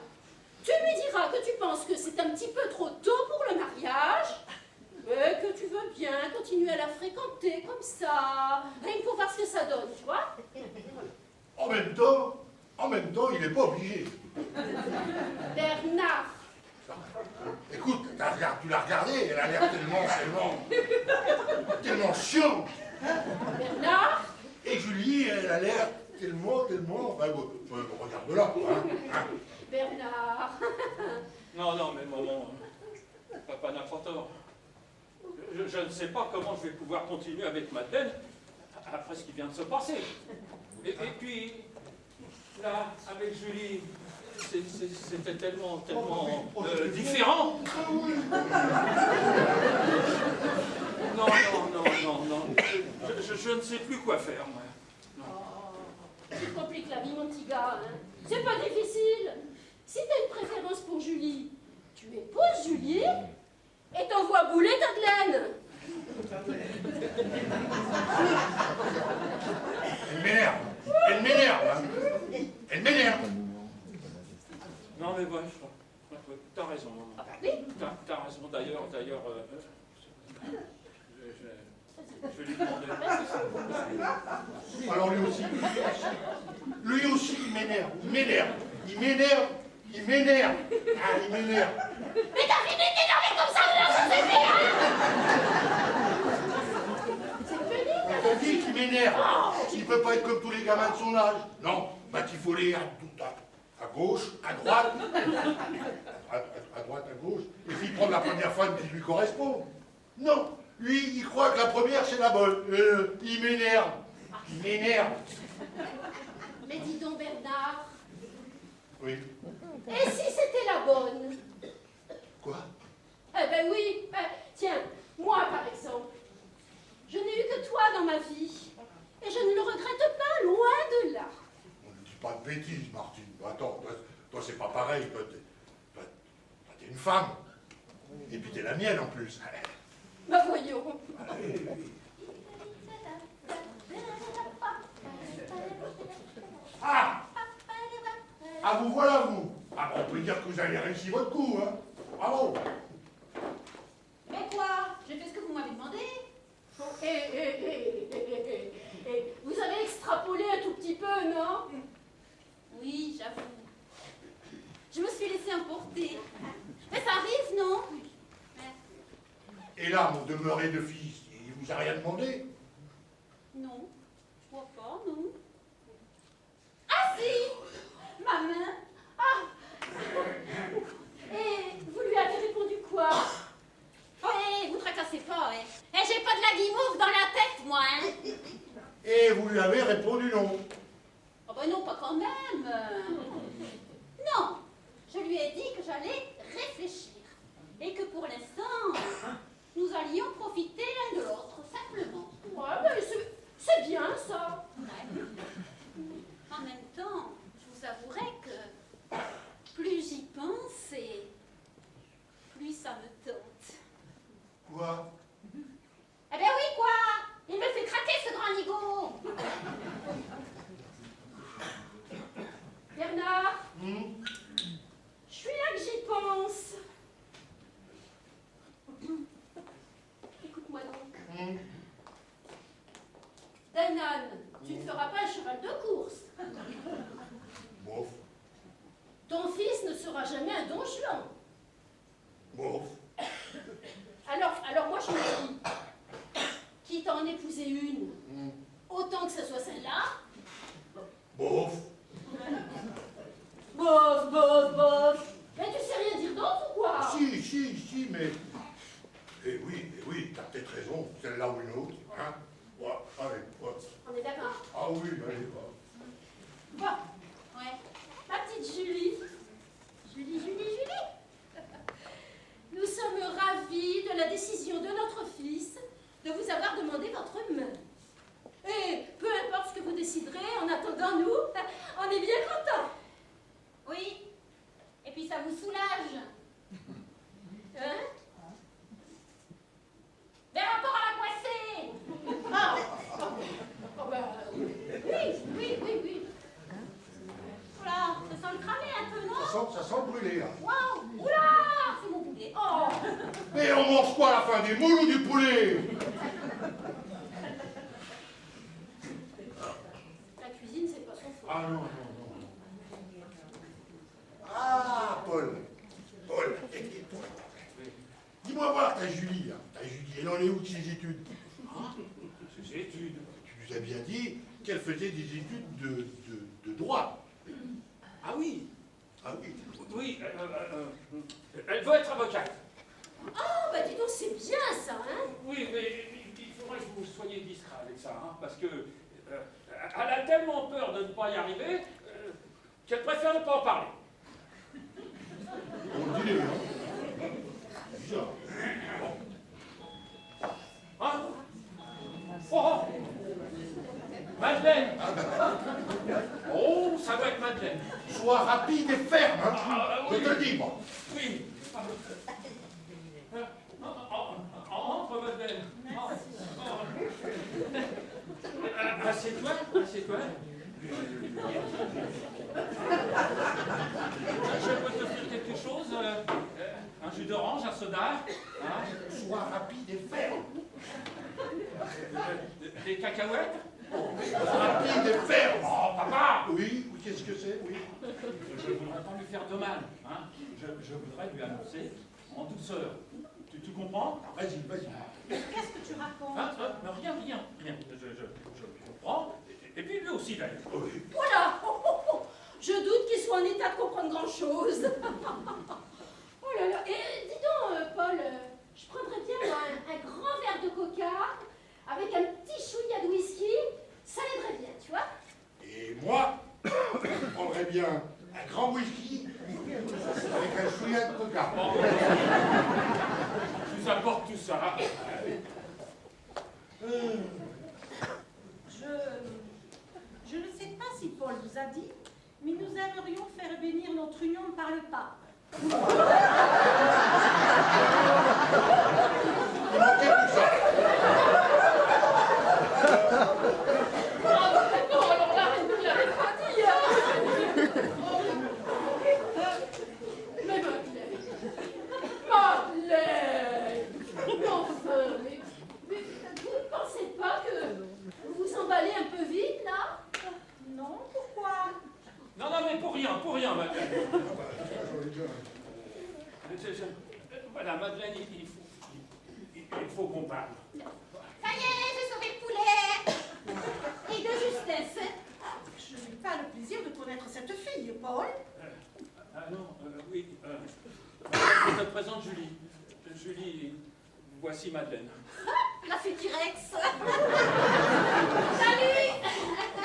tu lui diras que tu penses que c'est un petit peu trop tôt pour le mariage, mais que tu veux bien continuer à la fréquenter comme ça, rien que pour voir ce que ça donne, tu vois. En même temps, il n'est pas obligé. Bernard, Écoute, tu l'as regardée, elle a l'air tellement chiante. Bernard, Et Julie, elle a l'air tellement, regarde-la. Hein. Bernard. Non, mais maman, papa n'a pas tort. Je ne sais pas comment je vais pouvoir continuer avec Madeleine après ce qui vient de se passer. Et puis, là, avec Julie, c'était tellement différent. Non. Je ne sais plus quoi faire, moi. Tu te compliques la vie, mon petit gars. Hein. C'est pas difficile. Si t'as une préférence pour Julie, tu épouses Julie et t'envoies bouler Madeleine. Je vais lui demander. Alors lui aussi, il m'énerve, il m'énerve, il m'énerve, il m'énerve. Ah, il m'énerve. Mais t'as fini d'énerver comme ça, là, ça c'est pénible. On dit qu'il m'énerve. Il peut pas être comme tous les gamins de son âge. Non, batifolé à gauche, à droite, à droite, à gauche, et puis prendre la première femme qui lui correspond. Non, lui, il croit que la première, c'est la bonne. Il m'énerve. Il m'énerve. Mais dis donc, Bernard, Oui. et si c'était la bonne? Quoi? Eh ben oui, tiens, moi par exemple, je n'ai eu que toi dans ma vie, et je ne le regrette pas, loin de là. On ne dit pas de bêtises, Martine. Attends, toi c'est pas pareil. Toi, t'es une femme. Et puis t'es la mienne en plus. Bah voyons. Ah! Ah, vous voilà, vous! Ah, bon, on peut dire que vous avez réussi votre coup, hein? Bravo! Mais quoi? J'ai fait ce que vous m'avez demandé. Vous avez extrapolé un tout petit peu, non? Oui, j'avoue. Je me suis laissée emporter. Mais ça arrive, non? Et là, mon demeuré de fils, il vous a rien demandé? Non, je vois pas, non. Ah si! Ma main. Ah! Et vous lui avez répondu quoi? Oh, vous tracassez pas, hein. Eh, j'ai pas de la guimauve dans la tête, moi, hein. Et vous lui avez répondu non? Oh ben non, pas quand même. Non, je lui ai dit que j'allais réfléchir. Et que pour l'instant, nous allions profiter l'un de l'autre, simplement. Ouais, ben c'est bien ça. Ouais. En même temps, je vous avouerai que plus j'y pense et plus ça me tente. Quoi? Eh ben oui, quoi! Il me fait craquer, ce grand nigo! Bernard, je suis là que j'y pense. Écoute-moi donc. D'un âne, tu ne feras pas un cheval de course. Bof. Ton fils ne sera jamais un don Juan. Bof. Alors moi je me dis, quitte à en épouser une, autant que ce soit celle-là. Bof. Bof, bof, bof. Mais tu sais rien dire d'autre ou quoi? Si, mais... Eh oui, t'as peut-être raison, celle-là ou une autre, hein? Ouais, allez, ouais. On est d'accord. Ah oui, allez, va. Bon, Ouais. ma petite Julie. Julie. Nous sommes ravis de la décision de notre fils de vous avoir demandé votre main. Et peu importe ce que vous déciderez, en attendant, nous, on est bien contents. Oui. Et puis ça vous soulage. Hein? Des rapports à la poissée. Ah! Oh, bah, oui. Voilà, ça sent le cramé un peu, non? Ça sent brûler, là. Waouh! Oula! C'est mon boulet. Oh! Mais on mange quoi à la fin, des moules ou du poulet? La cuisine, c'est pas son fort. Ah non. Ah, Paul, dis-moi voir ta Julie, là. Ta Julie, elle en est où de ses études? Ses études. Tu nous as bien dit qu'elle faisait des études de droit. Ah oui. Ah oui. Oui, elle veut être avocate. Oh, bah dis donc, c'est bien ça, hein? Oui, mais il faudrait que vous soyez discret avec ça, hein, parce que elle a tellement peur de ne pas y arriver qu'elle préfère ne pas en parler. On le dit, hein. Bizarre. Hein? Oh! Madeleine! Oh, ça doit être Madeleine. Sois rapide et ferme, hein. Je te le dis, moi. Oui. Entre, Madeleine. Assieds-toi. Je peux t'offrir quelque chose? Un jus d'orange, un soda? Hein? Sois rapide et ferme. Des cacahuètes? Rapide et ferme. Oh, papa! Oui, qu'est-ce que c'est? Oui. Je ne voudrais pas lui faire de mal. Hein. Je voudrais lui annoncer en douceur. Tu comprends? Vas-y, vas-y. Qu'est-ce que tu racontes? Rien. Je comprends. Et puis lui aussi, d'ailleurs. Oui. Voilà. Je doute qu'il soit en état de comprendre grand-chose. Oh là là. Et dis donc, Paul, je prendrais bien moi, un grand verre de coca avec un petit chouïa de whisky. Ça l'aiderait bien, tu vois. Et moi, je prendrais bien un grand whisky avec un chouïa de coca. Bon. Je vous apporte tout ça. Je ne sais pas si Paul vous a dit, mais nous aimerions faire bénir notre union par le pape. Il manquait tout ça. Non, alors là, il ne l'avait pas dit. Mais Madeleine. Mais enfin, mais vous ne pensez pas que vous vous emballez un peu vite, là? Non, pourquoi? Non, mais pour rien, Madeleine. Voilà, Madeleine, il faut qu'on parle. Ça y est, j'ai sauvé le poulet. Et de justesse. Je n'ai pas le plaisir de connaître cette fille, Paul. Oui. Je te présente Julie. Julie, voici Madeleine. La future ex. Salut.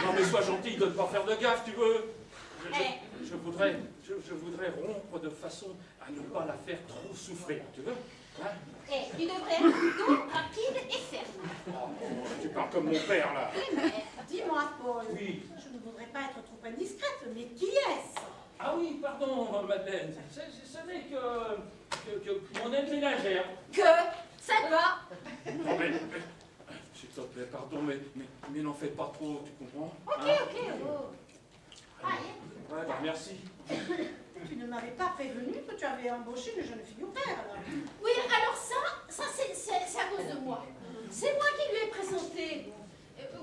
Non, mais sois gentil, de ne pas faire de gaffe, tu veux. Je voudrais rompre de façon à ne pas la faire trop souffrir, tu veux? Hein? Et tu devrais être plutôt rapide et ferme. Oh, tu parles comme mon père, là. Dis-moi, Paul. Oui. Je ne voudrais pas être trop indiscrète, mais qui est-ce? Ah oui, pardon, Madeleine. Ce n'est que mon aide ménagère. Que ça va. Non, mais s'il te plaît, pardon, mais n'en faites pas trop, tu comprends? Ok. Hein? Oh. Allez. Ouais, bah, merci. Tu ne m'avais pas prévenu que tu avais embauché une jeune fille au père, là. Oui, alors ça c'est à cause de moi. C'est moi qui lui ai présenté.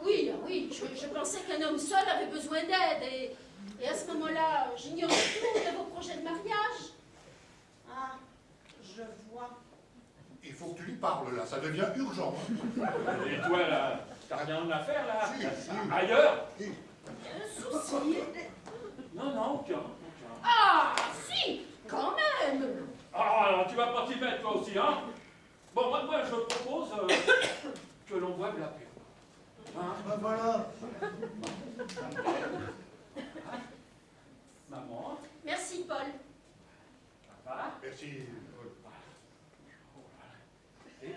Oui, je pensais qu'un homme seul avait besoin d'aide. Et à ce moment-là, j'ignorais tout de vos projets de mariage. Ah, je vois. Il faut que tu lui parles, là. Ça devient urgent. Et toi, là, t'as rien à faire, là? Si. Ailleurs? Un souci. Non, aucun. Ah, si, quand même. Ah, alors tu vas pas t'y mettre, toi aussi, hein? Bon, moi, je propose que l'on boive la paix. Hein? Ah, voilà. Hein? Maman, Merci, Paul. papa, Merci. et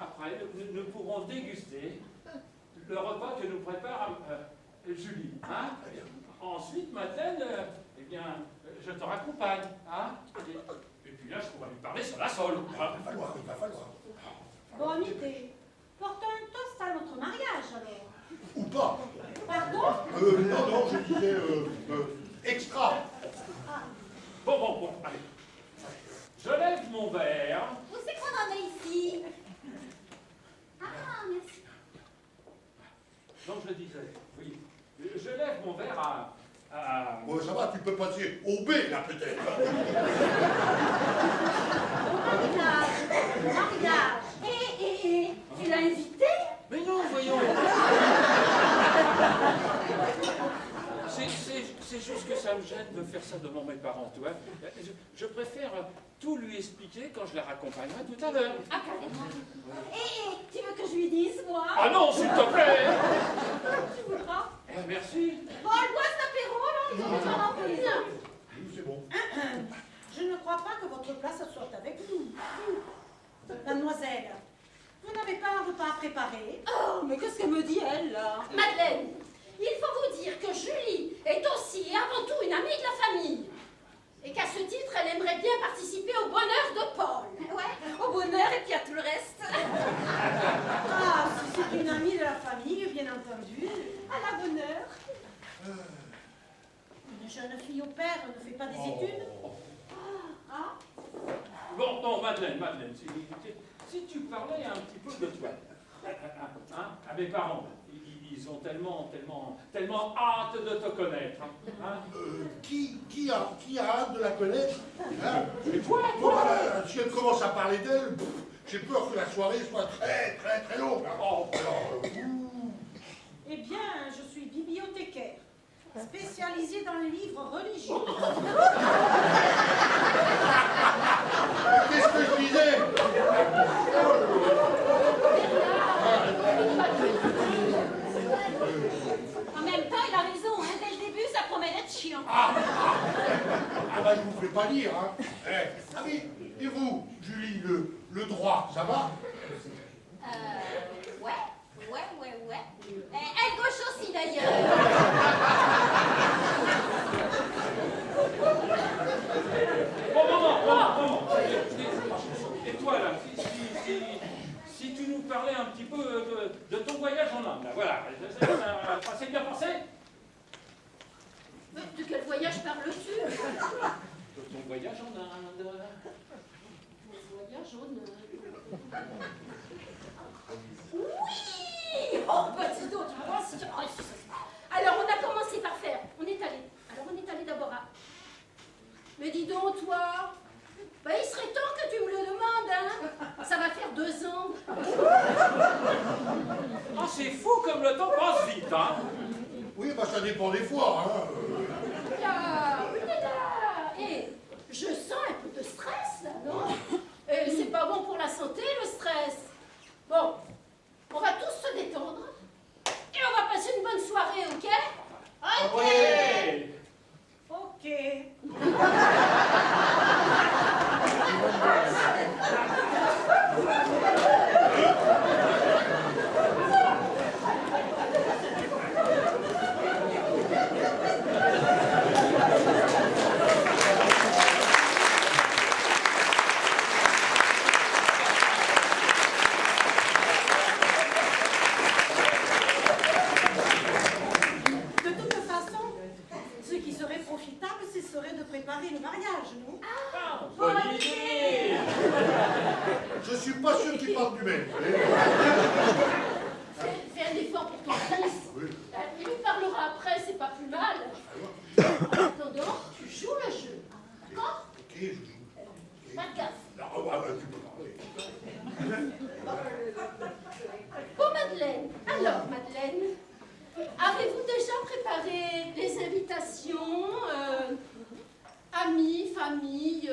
après, nous pourrons déguster le repas que nous prépare Julie. Hein? Ensuite, Madeleine, eh bien, je te raccompagne. Hein? Et puis là, je pourrais lui parler sur la sole. Hein? Il va falloir. Bonne idée. Portons un toast à notre mariage, alors. Ou pas. Pardon? Non, je disais extra. Bon, allez. Je lève mon verre. Où c'est qu'on en est ici? Ah, merci. Donc je disais, oui, je lève mon verre à... Bon, ça va, tu peux passer au B, là, peut-être. Mariage. Et tu l'as invité? Mais non, voyons. C'est juste que ça me gêne de faire ça devant mes parents, tu vois. Je préfère tout lui expliquer quand je la raccompagnerai tout à l'heure. Ah, carrément. Et tu veux que je lui dise, moi? Ah non, s'il te plaît. Tu voudras? Merci. Bon, elle boit cet apéro, là, ils ont besoin d'un peu bien. C'est bon. Je ne crois pas que votre place soit avec nous. Mademoiselle, vous n'avez pas un repas à préparer? Oh, mais qu'est-ce qu'elle me dit, elle, là? Madeleine, il faut vous dire que Julie est aussi et avant tout une amie de la famille. Et qu'à ce titre, elle aimerait bien participer au bonheur de Paul. Ouais, au bonheur et puis à tout le reste. Ah, si c'est une amie de la famille, bien entendu. À la bonne heure. Une jeune fille au père ne fait pas des études? Ah, Bon, Madeleine, si tu parlais un petit peu de toi. Hein? À mes parents. Ils ont tellement hâte de te connaître. Hein? Qui a hâte de la connaître, hein? Et toi, Bon, bah, si elle commence à parler d'elle, j'ai peur que la soirée soit très longue. Hein. Oh. Alors, Eh bien, je suis bibliothécaire, spécialisée dans les livres religieux. qu'est-ce que je disais? En même temps, il a raison, hein. Dès le début, ça promet d'être chiant. Ah bah, je vous fais pas dire, hein. Ah oui, et vous, Julie, le droit, ça va? Ouais. Elle gauche aussi, d'ailleurs. Bon, et toi, là, si tu nous parlais un petit peu de ton voyage en Inde, là, voilà. Ça s'est bien passé? De quel voyage parles-tu? De ton voyage en Inde. Voyage en Inde. Oui! Oh, bah dis donc, tu vois, alors, on a commencé par faire. On est allé d'abord à... Mais dis donc, toi, bah, il serait temps que tu me le demandes, hein. Ça va faire 2 ans. Ah, c'est fou comme le temps passe vite, hein? Oui, bah ça dépend des fois, hein. Là. Et je sens un peu de stress, là, non? Et c'est pas bon pour la santé, le stress. Bon, on va tous se détendre. Et on va passer une bonne soirée, ok? Ok. De toute façon, ce qui serait profitable, ce serait de préparer le mariage, non? Bonne idée! Je suis pas sûr qu'il parle du même. Fais un effort pour ton fils. Oui. Il nous parlera après, c'est pas plus mal. En attendant, tu joues le jeu. D'accord? Ok, je joue. Pas de gaffe. Non, bah, tu peux parler. Bon, Madeleine. Alors, Madeleine, avez-vous déjà préparé les invitations amis, famille,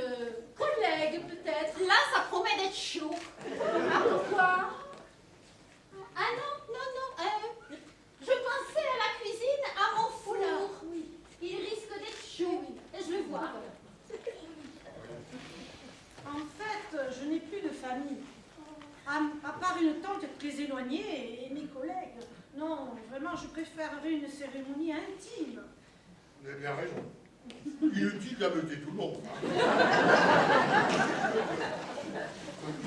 collègues peut-être? Là, ça promet d'être chaud. Ah, pourquoi? Ah non. Je pensais à la cuisine, à mon four. Oui. Il risque d'être chaud. Je vais voir. En fait, je n'ai plus de famille. À part une tante très éloignée et mes collègues. Non, vraiment, je préférerais une cérémonie intime. Vous avez bien raison. Inutile d'ameuter tout le monde. Il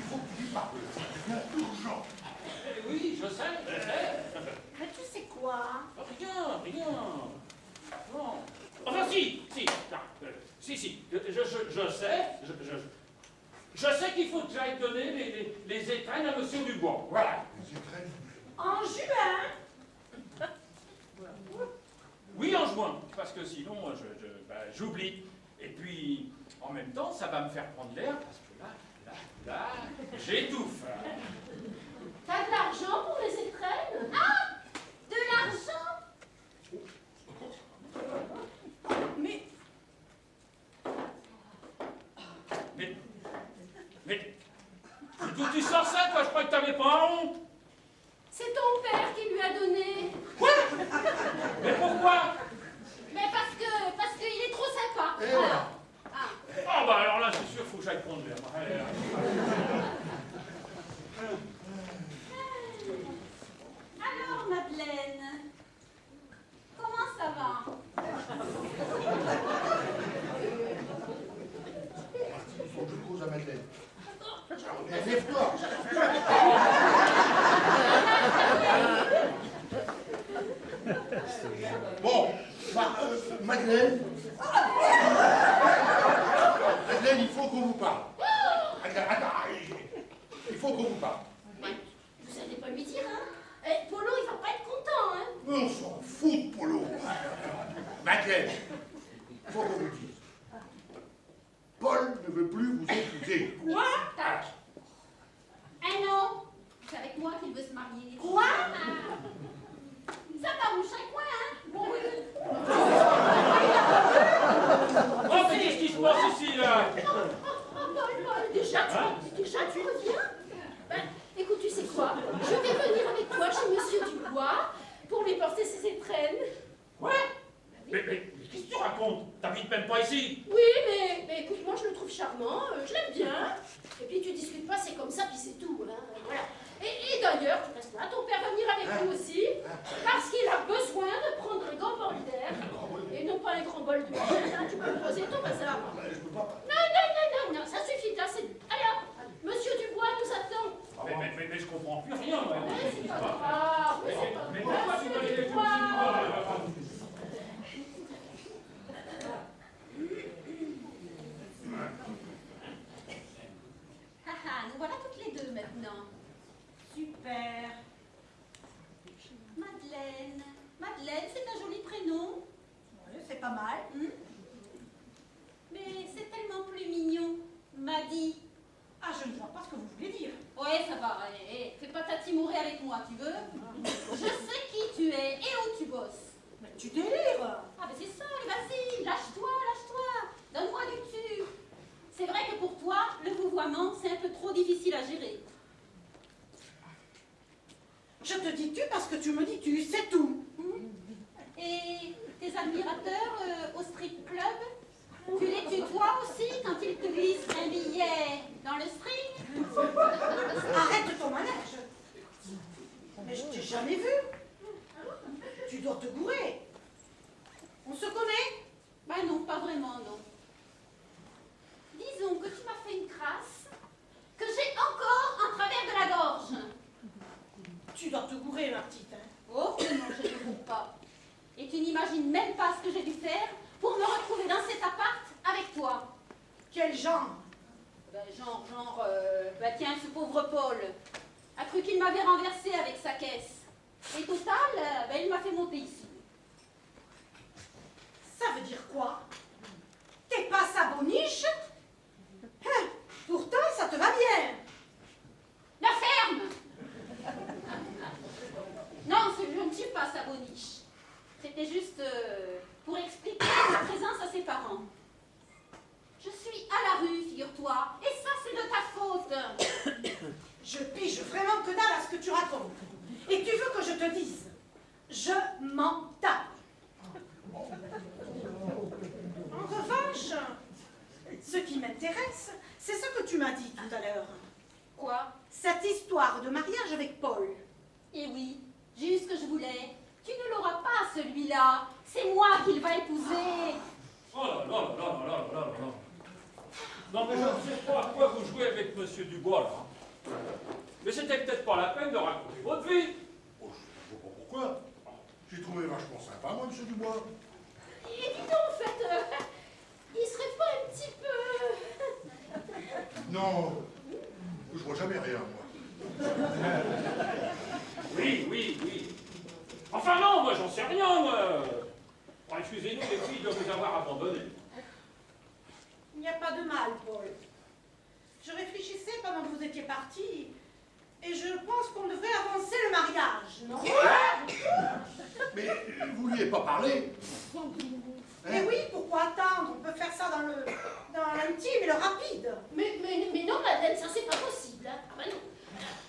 faut que tu lui parles. C'est urgent. Oui, je sais. Mais tu sais quoi? Rien. Non. Enfin, si. Je sais. Je sais qu'il faut que j'aille donner les étrennes à Monsieur Dubois. Voilà. Les étrennes. En juin? Oui, en juin, parce que sinon, j'oublie. Et puis, en même temps, ça va me faire prendre l'air, parce que là, j'étouffe. T'as de l'argent pour les étrennes? Ah! De l'argent? Mais d'où tu sors ça, toi? Je crois que t'avais pas honte. C'est ton père qui lui a donné. Quoi? Mais pourquoi? Mais parce qu'il est trop sympa. Et voilà. Ah bah alors là, c'est sûr, faut que j'aille prendre l'air. Allez, là. Alors, Madeleine, comment ça va? Il faut que je cause à Madeleine. Lève-toi. Bon, Madeleine. Madeleine, il faut qu'on vous parle. Attends, il faut qu'on vous parle. Mais vous allez pas lui dire, hein? Eh, Polo, il va pas être content, hein? Mais on s'en fout de Polo. Madeleine, il faut qu'on vous dise. Paul ne veut plus vous épouser. Quoi? Tac. Un an. C'est avec moi qu'il veut se marier. Quoi? Ça t'arrange chaque mois, hein? Bon, oui. Oh, mais qu'est-ce qui se passe ici, là? Paul, déjà tu reviens? Ben, écoute, tu sais quoi? Je vais venir avec toi chez Monsieur Dubois pour lui porter ses étrennes. Ouais? Mais qu'est-ce que tu racontes? T'habites même pas ici? Oui, mais écoute, moi je le trouve charmant, je l'aime bien. Et puis tu discutes pas, c'est comme ça, puis c'est tout. Hein, voilà. Et d'ailleurs, tu restes là, ton père va venir avec nous aussi, parce qu'il a besoin de prendre un grand bol d'air, et non pas un grand bol de miel, hein, tu peux me poser ton bazar. Non, ça suffit, là, c'est... Allez hop, Monsieur Dubois nous attend. Mais je comprends plus rien, moi. Mais c'est pas grave, mais c'est pas Mais grave, pourquoi tu Monsieur m'as dit Dubois. Nous voilà toutes les deux maintenant. Super. Madeleine. Madeleine, c'est un joli prénom. Ouais, c'est pas mal. Mais c'est tellement plus mignon. Maddy. Ah, je ne vois pas ce que vous voulez dire. Ouais, ça va. Fais pas ta timorée avec moi, tu veux? Je sais qui tu es et où tu bosses. Mais tu délires. Ah, mais c'est ça, allez, vas-y, lâche-toi. Donne-moi du tu. C'est vrai que pour toi, le vouvoiement, c'est un peu trop difficile à gérer. Je te dis tu parce que tu me dis tu, c'est tout. Et tes admirateurs au strip club, tu les tutoies aussi quand ils te glissent un billet dans le string? Arrête ton manège. Mais je t'ai jamais vu. Tu dois te gourer. On se connaît? Ben non, pas vraiment, non. Disons que tu m'as fait une crasse que j'ai encore en travers de la gorge. Tu dois te gourer, ma petite. Hein. Oh que non, je ne te trouve pas. Et tu n'imagines même pas ce que j'ai dû faire pour me retrouver dans cet appart avec toi. Quel genre? Ben tiens, ce pauvre Paul a cru qu'il m'avait renversé avec sa caisse. Et total, il m'a fait monter ici. Ça veut dire quoi? T'es pas sa boniche? Hein, pourtant, ça te va bien. La ferme! Non, je ne suis pas sa boniche. C'était juste pour expliquer ma présence à ses parents. Je suis à la rue, figure-toi, et ça, c'est de ta faute. Je pige vraiment que dalle à ce que tu racontes. Et tu veux que je te dise? Je m'en tape. En revanche, ce qui m'intéresse, c'est ce que tu m'as dit tout à l'heure. Quoi? Cette histoire de mariage avec Paul. Eh oui, j'ai eu ce que je voulais. Tu ne l'auras pas, celui-là. C'est moi qu'il va épouser. Oh là là là là là là là là. Non mais je ne sais pas à quoi vous jouez avec Monsieur Dubois, là. Mais c'était peut-être pas la peine de raconter votre vie. Oh, je ne vois pas pourquoi. J'ai trouvé vachement sympa, moi, Monsieur Dubois. Et dis donc, en fait, il serait pas un petit peu... Non, je vois jamais rien, moi. Oui. Enfin non, moi j'en sais rien, moi. Oh, excusez-nous les filles de vous avoir abandonné. Il n'y a pas de mal, Paul. Je réfléchissais pendant que vous étiez partis, et je pense qu'on devrait avancer le mariage, non? Mais vous lui avez pas parlé? Mais oui, pourquoi attendre? On peut faire ça dans l'intime et le rapide. Mais non, madame, ça c'est pas possible. Hein. Ah ben non.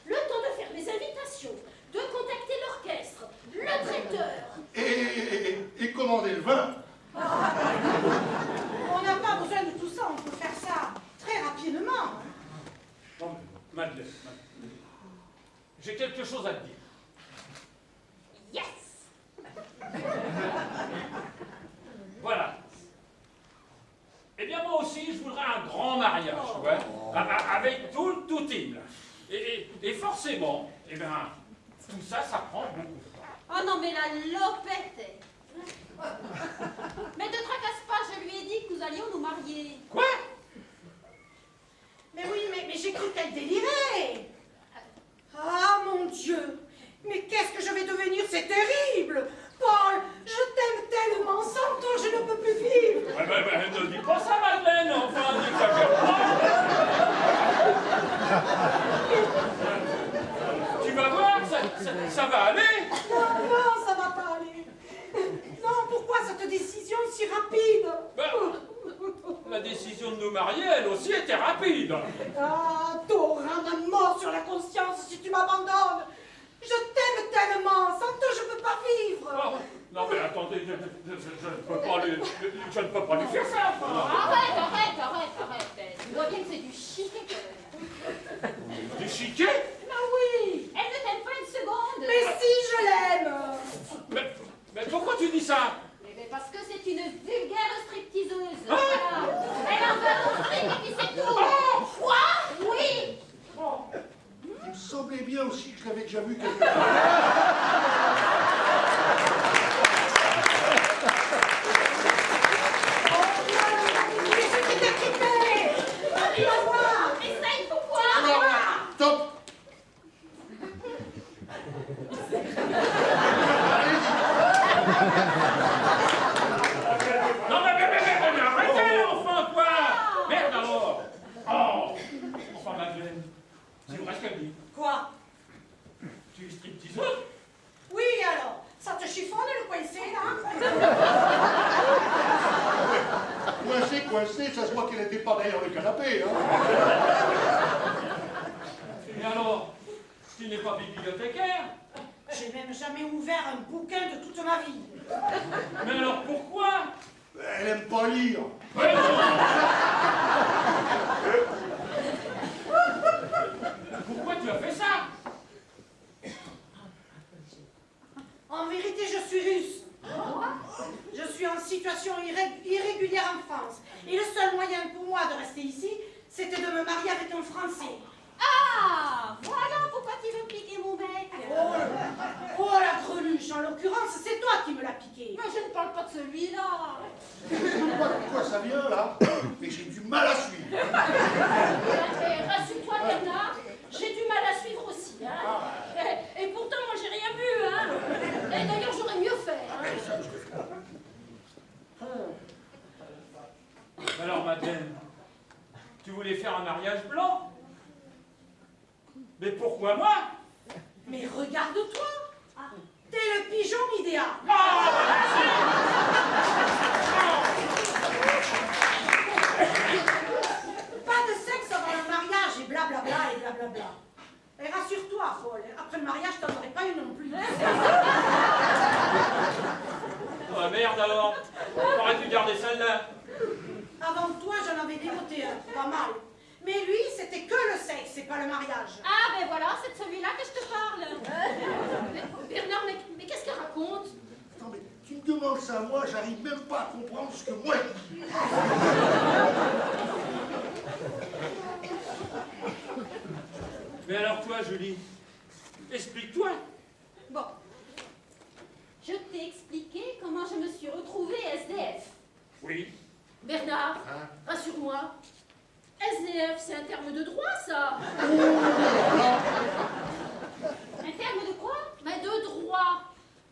Le temps de faire les invitations, de contacter l'orchestre, le traiteur. Et commander le vin. On n'a pas besoin de tout ça, on peut faire ça très rapidement. Non mais, Madeleine, j'ai quelque chose à te dire. Yes! Voilà. Eh bien, moi aussi, je voudrais un grand mariage, tu vois, avec tout le tout-in. Et forcément, eh bien, tout ça, ça prend beaucoup de temps. Oh non, mais la lopette! Mais ne te tracasse pas, je lui ai dit que nous allions nous marier. Quoi? Mais oui, mais j'ai cru qu'elle délirait. ça va aller. Non, ça va pas aller. Non, pourquoi cette décision si rapide? Ben, la décision de nous marier, elle aussi, était rapide. Ah, t'auras ma mort sur la conscience si tu m'abandonnes. Je t'aime tellement, sans toi je peux pas vivre. Oh, non mais attendez, je ne peux pas lui faire ça. Arrête. Tu vois bien que c'est du chiquet. Du chiquet? Ah oui, elle ne t'aime pas une seconde. Mais si je l'aime. Mais pourquoi tu dis ça? Mais parce que c'est une vulgaire stripteaseuse. Voilà. Elle en veut mon fric et puis c'est tout. Quoi? Oui. Il me semblait bien aussi que je l'avais déjà vu quelque part. Mais je t'ai décripé. Il va voir. Essaye pour voir. Stop! Non mais arrêtez enfin quoi! Merde alors! Oh! Enfin Madeleine, c'est vrai ce qu'elle dit. Quoi? Tu es stripteaseuse? Oui alors, ça te chiffonne le coincé là? Coincé, ça se voit qu'elle n'était pas derrière le canapé, hein. Et alors? Tu n'es pas bibliothécaire? J'ai même jamais ouvert un bouquin de toute ma vie. Mais alors pourquoi? Elle aime pas lire. Pourquoi tu as fait ça? En vérité, je suis russe. Je suis en situation irrégulière en France. Et le seul moyen pour moi de rester ici, c'était de me marier avec un Français. Ah, voilà pourquoi tu veux piquer mon bec. Oh la greluche, en l'occurrence, c'est toi qui me l'as piqué. Mais je ne parle pas de celui-là. Je sais pas de quoi ça vient, là, mais j'ai du mal à suivre. Eh, rassure-toi, Bernard, j'ai du mal à suivre aussi. Hein. Et pourtant, moi, j'ai rien vu. Hein. Et d'ailleurs, j'aurais mieux fait. Hein. Alors Madeleine, tu voulais faire un mariage blanc? Mais pourquoi moi? Mais regarde-toi. T'es le pigeon idéal. Pas de sexe avant le mariage et blablabla et blablabla. Et rassure-toi, Paul, après le mariage, t'en aurais pas une non plus. Ah merde alors, t'aurais dû garder celle-là. Avant toi, j'en avais dégoté un, pas mal. Mais lui, c'était que le sexe, c'est pas le mariage. Ah, ben voilà, c'est de celui-là que je te parle. Bernard, mais qu'est-ce qu'elle raconte? Attends, mais tu me demandes ça à moi, j'arrive même pas à comprendre ce que moi je dis. Mais alors toi, Julie, explique-toi. Bon, je t'ai expliqué comment je me suis retrouvée SDF. Oui. Bernard, rassure-moi. SDF, c'est un terme de droit, ça. Un terme de quoi? Mais de droit.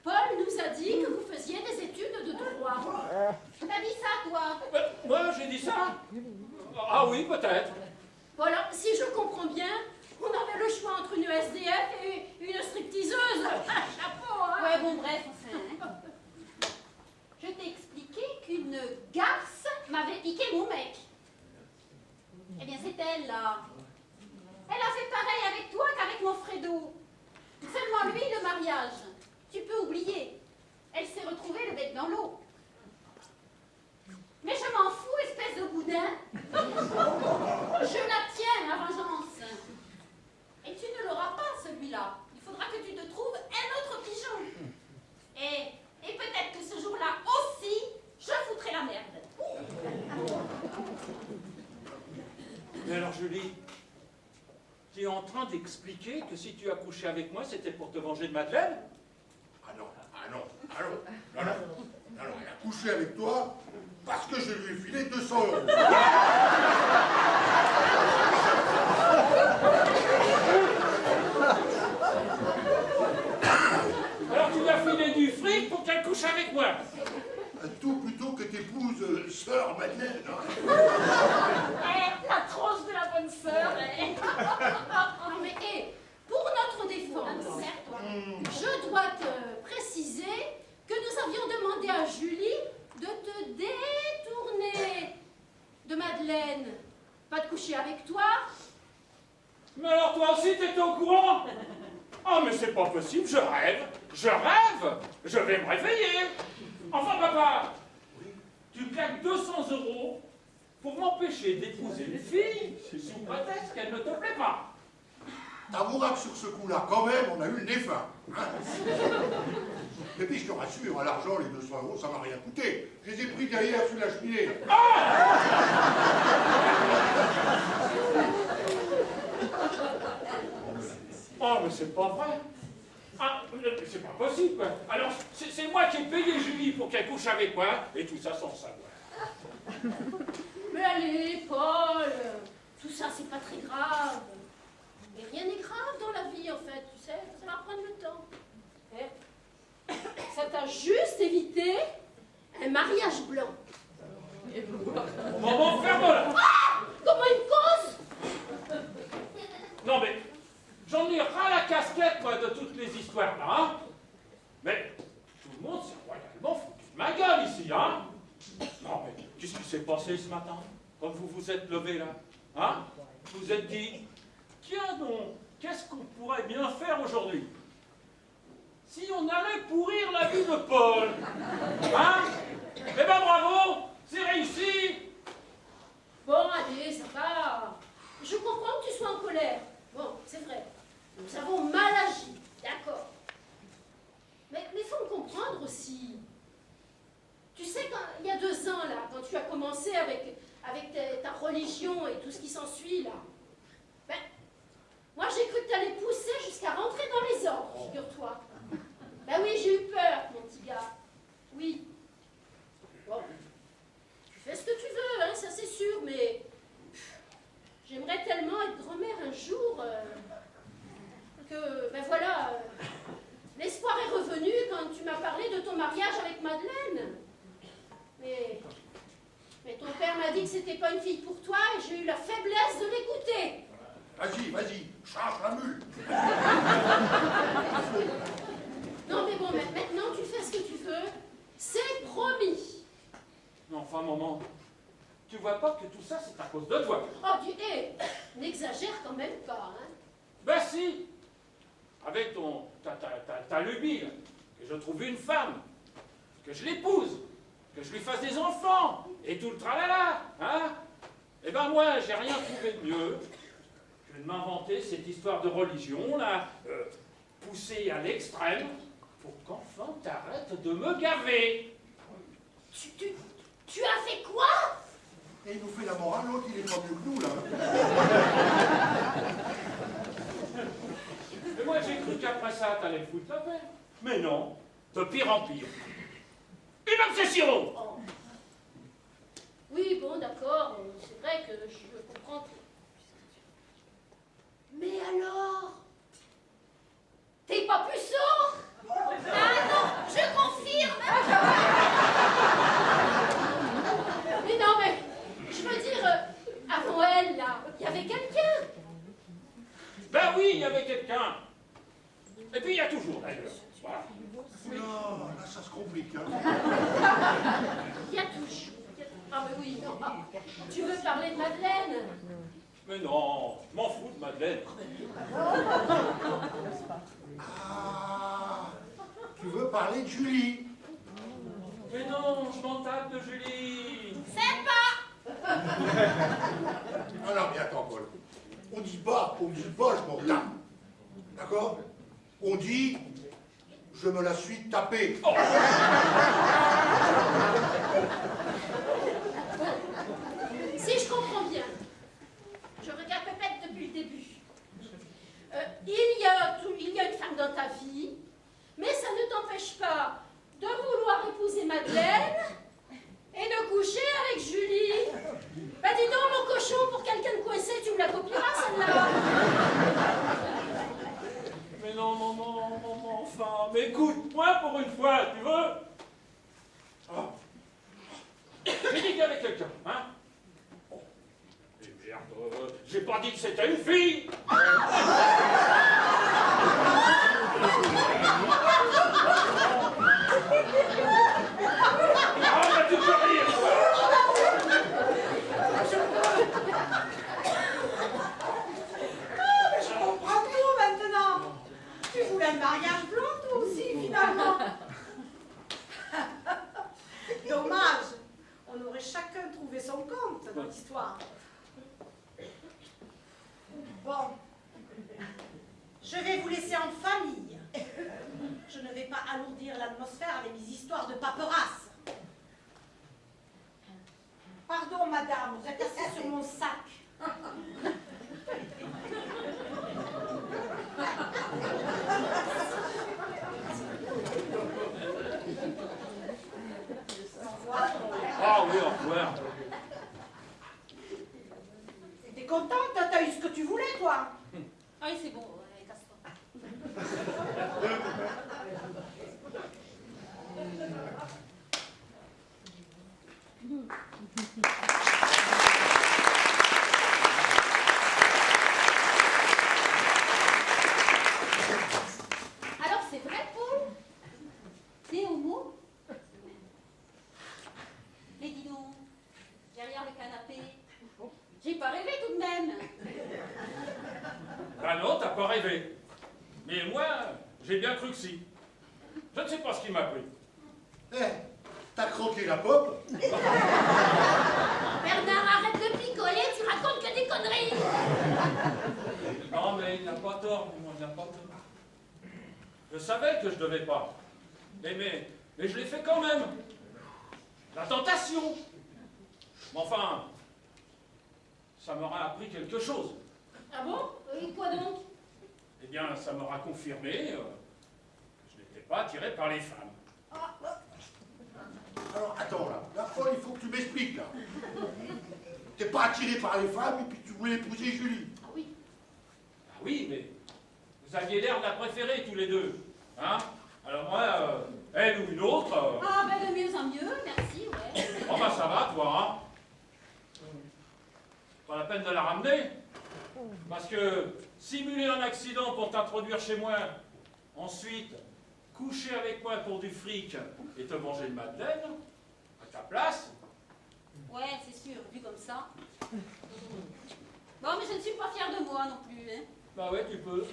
Paul nous a dit que vous faisiez des études de droit. T'as dit ça, toi? Moi, j'ai dit ça. Ah oui, peut-être. Bon, alors, si je comprends bien, on avait le choix entre une SDF et une stripteaseuse. Chapeau, hein. Ouais, bon, bref, enfin. Hein. Je t'ai expliqué qu'une garce m'avait piqué mon mec. Eh bien, c'est elle, là. Elle a fait pareil avec toi qu'avec mon Fredo. Seulement lui, le mariage. Tu peux oublier. Elle s'est retrouvée le bec dans l'eau. Mais je m'en fous, espèce de boudin. Je la tiens, la vengeance. Et tu ne l'auras pas, celui-là. Il faudra que tu te trouves un autre pigeon. Et peut-être que ce jour-là aussi, je foutrai la merde. Mais alors, Julie, tu es en train d'expliquer que si tu as couché avec moi, c'était pour te venger de Madeleine? Ah non, non, elle a couché avec toi parce que je lui ai filé 200 €. Alors tu lui as filé du fric pour qu'elle couche avec moi? Tout plutôt que t'épouses sœur Madeleine. Hein. La tranche de la bonne sœur. Non, mais pour notre défense, je Alors, toi aussi, t'étais au courant? Oh, mais c'est pas possible, je rêve. Je vais me réveiller. Enfin, papa, tu claques 200 € pour m'empêcher d'épouser une fille sous prétexte qu'elle ne te plaît pas. T'avoueras que sur ce coup-là, quand même, on a eu le nez fin. Hein. Et puis, je te rassure, à l'argent, les 200 €, ça m'a rien coûté. Je les ai pris derrière sous la cheminée. Oh, mais c'est pas vrai. Ah, c'est pas possible, quoi. Alors, c'est moi qui ai payé Julie pour qu'elle couche avec moi, et tout ça sans savoir. Mais allez, Paul, tout ça, c'est pas très grave. Mais rien n'est grave dans la vie, en fait, tu sais, ça va prendre le temps. Eh, ça t'a juste évité un mariage blanc. Maman, ferme-la. Ah! Comment une cause? Non, mais j'en ai ras la casquette, moi, de toutes les histoires, là, hein. Mais tout le monde s'est royalement foutu de ma gueule, ici, hein. Non, mais qu'est-ce qui s'est passé ce matin, quand vous vous êtes levé là, hein? Vous vous êtes dit, tiens donc, qu'est-ce qu'on pourrait bien faire aujourd'hui? Si on allait pourrir la vie de Paul, hein? Eh ben bravo, c'est réussi. Bon, allez, ça va. Je comprends que tu sois en colère. Bon, c'est vrai. Nous avons mal agi, d'accord. Mais faut me comprendre aussi. Tu sais, il y a 2 ans, là, quand tu as commencé avec ta religion et tout ce qui s'ensuit, là, ben, moi j'ai cru que tu allais pousser jusqu'à rentrer dans les ordres, figure-toi. Ben oui, j'ai eu peur, mon petit gars. Oui. Bon, tu fais ce que tu veux, hein, ça c'est sûr, mais j'aimerais tellement être grand-mère un jour que, ben voilà, l'espoir est revenu quand tu m'as parlé de ton mariage avec Madeleine. Mais ton père m'a dit que c'était pas une fille pour toi et j'ai eu la faiblesse de l'écouter. Vas-y, charge la mule. Non mais bon, maintenant tu fais ce que tu veux, c'est promis. Non, enfin, maman, tu vois pas que tout ça, c'est à cause de toi. Oh, n'exagère quand même pas, hein. Ben si, avec ta lubie, là, que je trouve une femme, que je l'épouse, que je lui fasse des enfants, et tout le tralala, hein? Eh ben moi, j'ai rien trouvé de mieux que de m'inventer cette histoire de religion, là, poussée à l'extrême, pour qu'enfin t'arrêtes de me gaver. Tu as fait quoi? Et il nous fait la morale, l'autre, il est pas mieux que nous, là. Mais moi, j'ai cru qu'après ça, t'allais foutre la paix. Mais non, de pire en pire. Une obsession! Oh. Oui, bon, d'accord, c'est vrai que je comprends. Mais alors? T'es pas puceau? Ah non, je confirme. Mais non, mais je veux dire, avant elle, là, il y avait quelqu'un. Ben oui, il y avait quelqu'un. Et puis il y a toujours, d'ailleurs. Voilà. Là, ça se complique, hein. Il y a toujours. Ah, mais oui, non. Ah, tu veux parler de Madeleine? Mais non, je m'en fous de Madeleine. Ah, tu veux parler de Julie? Mais non, je m'en tape de Julie. C'est pas. Alors, mais attends, Paul. On dit pas, je m'en tape. D'accord? On dit, je me la suis tapée. Oh. Si je comprends bien, je regarde Pépette depuis le début. Il y a une femme dans ta vie, mais ça ne t'empêche pas de vouloir épouser Madeleine et de coucher avec Julie. Bah dis donc, mon cochon, pour quelqu'un de coincé, tu me la copieras, celle-là. Mais non, maman, enfin, mais écoute-moi pour une fois, tu veux? Oh. J'ai dit qu'il y avait quelqu'un, hein? Oh. Et merde, j'ai pas dit que c'était une fille! Ah, bah tu peux rire, toi! mariage blanc, toi aussi, finalement. Dommage. On aurait chacun trouvé son compte dans l'histoire. Bon. Je vais vous laisser en famille. Je ne vais pas alourdir l'atmosphère avec mes histoires de paperasse. Pardon, madame, vous êtes assise sur mon sac. Au revoir. Ah oui, au revoir. T'es contente, hein, t'as eu ce que tu voulais, toi? Ah oui, c'est bon, allez, casse-toi. Alors, c'est vrai, Paul? T'es homo? Mais dis donc, derrière le canapé, j'ai pas rêvé tout de même. Ben non, t'as pas rêvé. Mais moi, j'ai bien cru que si. Je ne sais pas ce qui m'a pris. Eh, t'as croqué la pop? Bernard, arrête de picoler, tu racontes que des conneries. Non, mais il n'a pas tort, il n'a pas tort. Je savais que je devais pas. Mais je l'ai fait quand même. La tentation. Mais enfin, ça m'aura appris quelque chose. Ah bon? Et quoi donc? Eh bien, ça m'aura confirmé que je n'étais pas attiré par les femmes. Alors, attends, là, Paul, il faut que tu m'expliques, là. T'es pas attiré par les femmes et puis tu voulais épouser Julie. Ah oui. Ah oui, mais vous aviez l'air de la préférer tous les deux. Hein? Alors moi, elle ou une autre... Ah ben de mieux en mieux, merci, ouais. Oh bah ça va, toi, hein? Pas la peine de la ramener. Parce que simuler un accident pour t'introduire chez moi, ensuite coucher avec moi pour du fric et te manger une madeleine, à ta place, Ouais, c'est sûr, vu comme ça. Bon, mais je ne suis pas fière de moi non plus, hein. bah ouais, tu peux.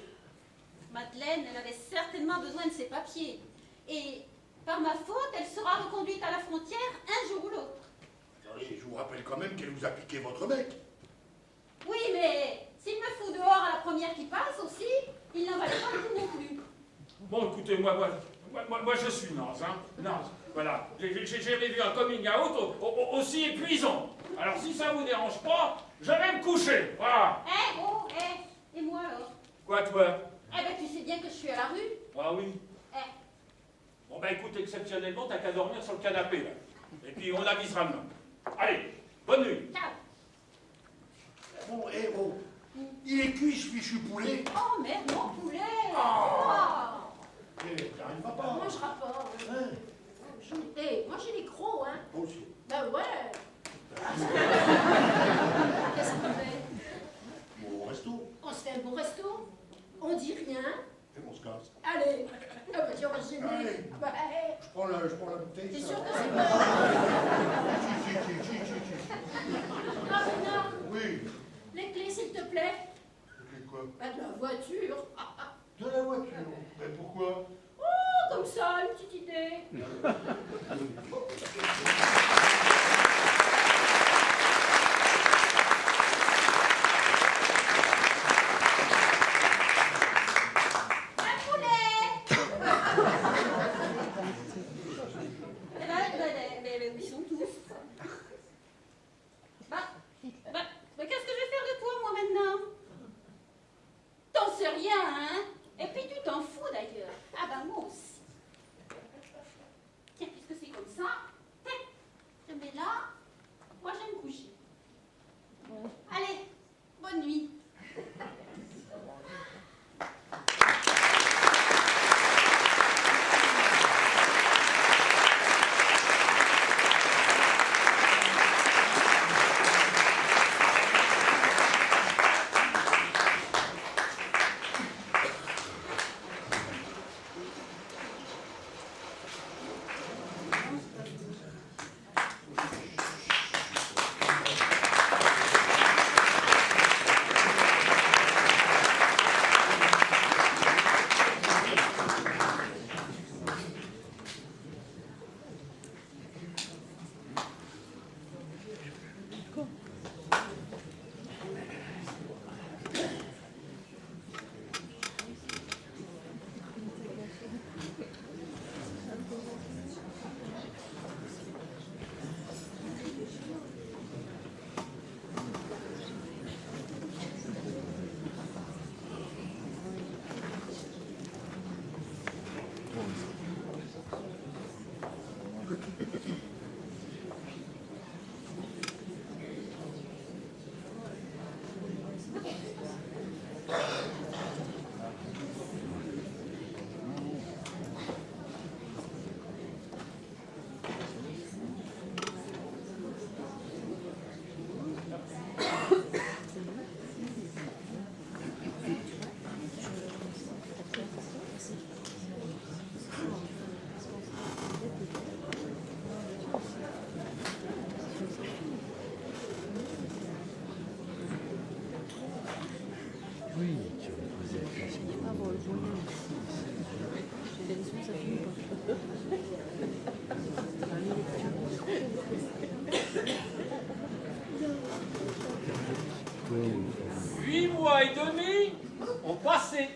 Madeleine, elle avait certainement besoin de ses papiers. Et par ma faute, elle sera reconduite à la frontière un jour ou l'autre. Attendez, je vous rappelle quand même qu'elle vous a piqué votre mec. Oui, mais s'il me fout dehors à la première qui passe aussi, il n'en valait pas le coup non plus. Bon, écoutez, moi je suis naze, hein. Naze. Voilà. J'ai jamais vu un coming out aussi épuisant. Alors si ça vous dérange pas, je vais me coucher. Voilà. Eh, oh, eh, et moi alors? Quoi, toi? Eh ben, tu sais bien que je suis à la rue. Ah oui. Eh, Bon, bah écoute, exceptionnellement, t'as qu'à dormir sur le canapé, là. Et puis on avisera demain. Allez, bonne nuit. ciao. Bon, eh, oh, il est cuit ce fichu poulet. Oh, merde, mon poulet. Ah. Oh. Eh, t'arrives pas, On hein? mangera pas. Hein? Eh, mangez les crocs, hein. Moi aussi. Ben ouais. Qu'est-ce qu'on fait? Bon, au resto. On se fait un bon resto. On dit rien. Et on se casse. Allez. Ah bah tiens, on va se gêner. Allez. Ah bah, eh. Je prends la bouteille. T'es ça. sûr que c'est pas... Si. Ah mais non. Oui. Les clés, s'il te plaît. C'est quoi? Pas de la voiture. De la voiture. Mais pourquoi? Oh, comme ça, une petite idée. Un poulet. Mais où ils sont tous? Bah, qu'est-ce que je vais faire de toi, moi, maintenant? T'en sais rien, hein? Et puis tu t'en fous, d'ailleurs. Ah bah, moi aussi. Tiens, puisque c'est comme ça, je mets là. Moi, je vais me coucher. Allez, bonne nuit. 8 mois et demi ont passé.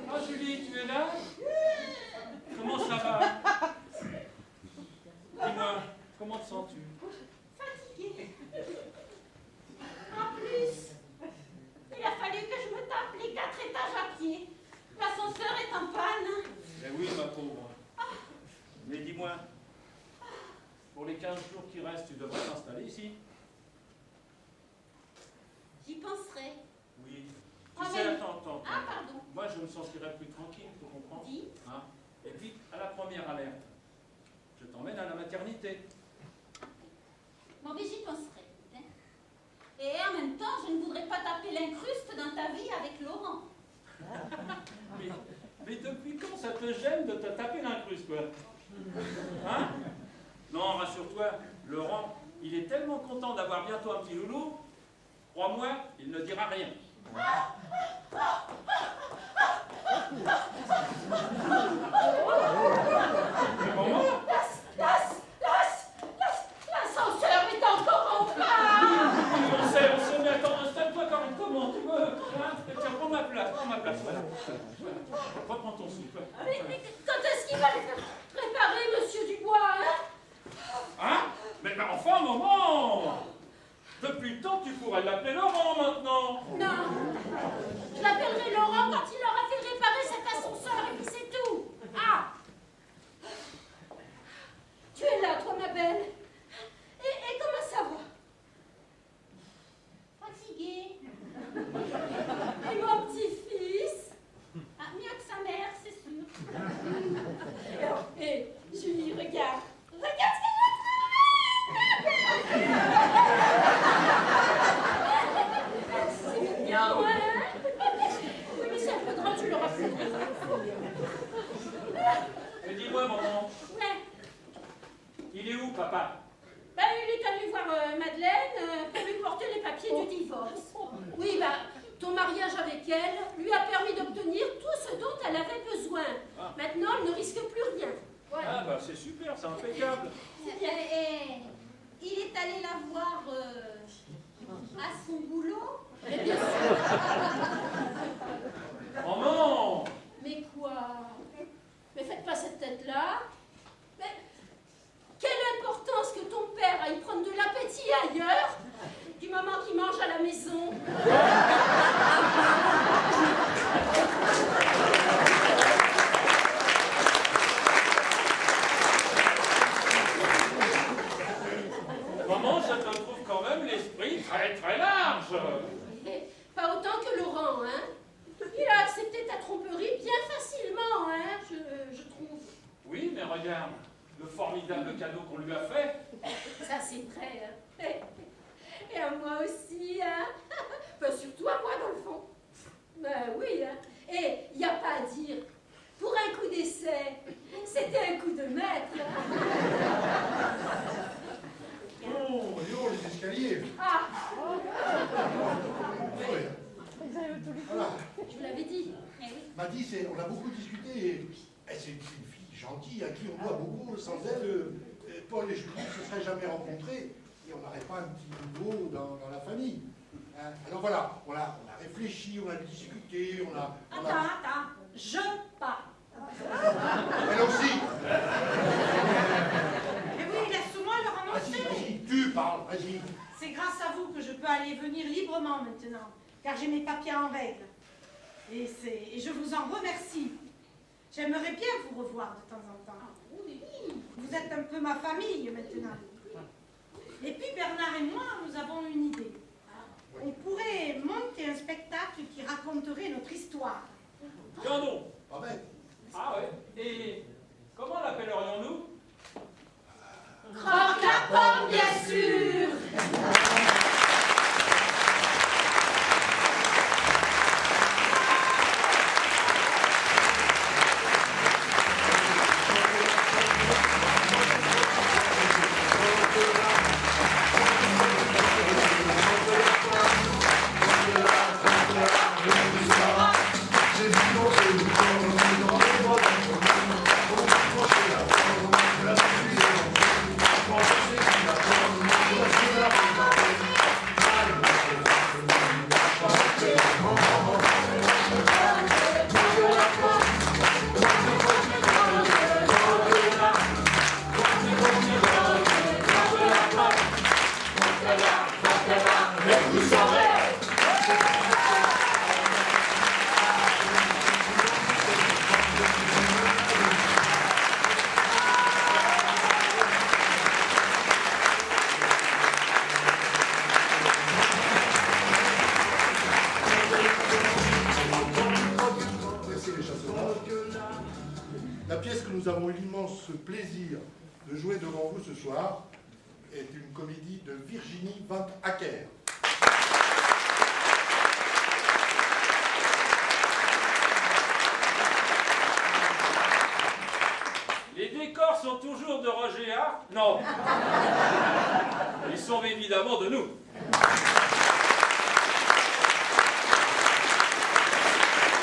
Ah, Julie, tu es là? Comment ça va? Dis-moi, comment te sens-tu? Fatiguée. En plus, il a fallu que je me tape les 4 étages à pied. L'ascenseur est en panne. Eh oui, ma pauvre. Mais dis-moi, pour les 15 jours qui restent, tu devrais t'installer ici? J'y penserai. Oui. Ah, Tu sais, mais- attends. Ah, pardon. Moi, je me sentirais plus tranquille, tu comprends? Dis. Hein? Et puis, à la première alerte, je t'emmène à la maternité. Bon, mais j'y penserai. Hein. Et en même temps, je ne voudrais pas taper l'incruste dans ta vie avec Laurent. Mais depuis quand ça te gêne de te taper l'incruste, toi? Hein? Non, rassure-toi, Laurent, il est tellement content d'avoir bientôt un petit loulou, crois-moi, il ne dira rien. Comment? L'ascenseur est encore en panne. On sait, mais attends, installe-toi correctement, tu veux, hein? Tiens, prends ma place, voilà. Reprends ton souffle. Mais quand est-ce qu'il va les faire préparer, monsieur Dubois, hein? Hein? Mais enfin, maman! Depuis le temps, tu pourrais l'appeler Laurent maintenant. Non. Je l'appellerai Laurent quand il aura fait réparer cet ascenseur et puis c'est tout. Ah! Tu es là, toi, ma belle. Et comment ça va? Fatiguée. Et mon petit-fils? Ah, mieux que sa mère, c'est sûr. Et Julie, regarde. Regarde ce que c'est mignon, hein? Oui, mais c'est un peu grand, tu l'auras fait. Mais dis-moi, maman, Ouais. il est où, papa? Ben, il est allé voir Madeleine pour lui porter les papiers du divorce. Oui, ton mariage avec elle lui a permis d'obtenir tout ce dont elle avait besoin. Ah. Maintenant, elle ne risque plus rien. Ah, bah c'est super, c'est impeccable. Et il est allé la voir à son boulot. Mais bien sûr. Maman! Mais quoi? Mais faites pas cette tête-là. Mais quelle importance que ton père aille prendre de l'appétit ailleurs, du moment qu'il mange à la maison. Maman, je te trouve quand même l'esprit très très large. Et pas autant que Laurent, hein? Il a accepté ta tromperie bien facilement, hein, je trouve. Oui, mais regarde, le formidable cadeau qu'on lui a fait. Ça, c'est vrai, hein? Et à moi aussi, hein? Enfin, surtout à moi, dans le fond. Ben oui, hein? Et il n'y a pas à dire. Pour un coup d'essai, c'était un coup de maître. Oh, les escaliers. Ah, Ouais. Voilà. je vous l'avais dit. Eh oui. Maddy, on a beaucoup discuté et c'est une fille gentille à qui on doit beaucoup. Sans elle, Paul et Julie ne se seraient jamais rencontrés et on n'aurait pas un petit nouveau dans la famille. Hein. Alors voilà, on a réfléchi, on a discuté, on a... Attends, je pars. Elle aussi. Mais oui, laisse-moi leur annoncer. Vas-y, tu parles, vas-y. C'est grâce à vous que je peux aller et venir librement maintenant, car j'ai mes papiers en règle. Et je vous en remercie. J'aimerais bien vous revoir de temps en temps. Oui. Vous êtes un peu ma famille maintenant. Et puis Bernard et moi, nous avons une idée. On pourrait monter un spectacle qui raconterait notre histoire. Tiens donc. Pas bête. Ah ouais. Et comment l'appellerions-nous? Croque la pomme, bien sûr. La pièce que nous avons eu l'immense plaisir de jouer devant vous ce soir est une comédie de Virginie Van Acker. Les décors sont toujours de Roger Hart? Non. Ils sont évidemment de nous.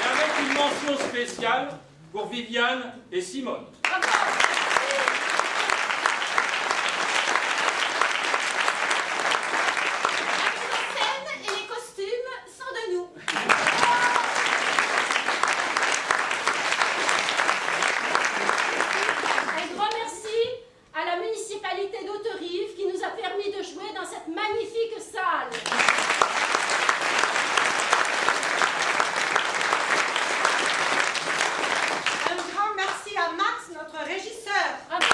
Et avec une mention spéciale pour Viviane et Simone. La mise en scène et les costumes sont de nous. Un grand merci à la municipalité d'Hauterive qui nous a permis de jouer dans cette magnifique salle. Un grand merci à Max, notre régisseur. Bravo.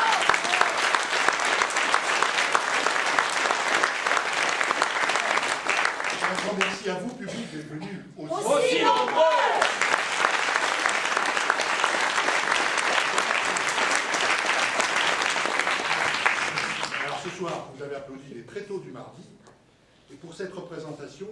Un grand merci à vous, public, d'être venu aussi. Aussi nombreux! Alors ce soir, vous avez applaudi les très tôt du mardi, et pour cette représentation,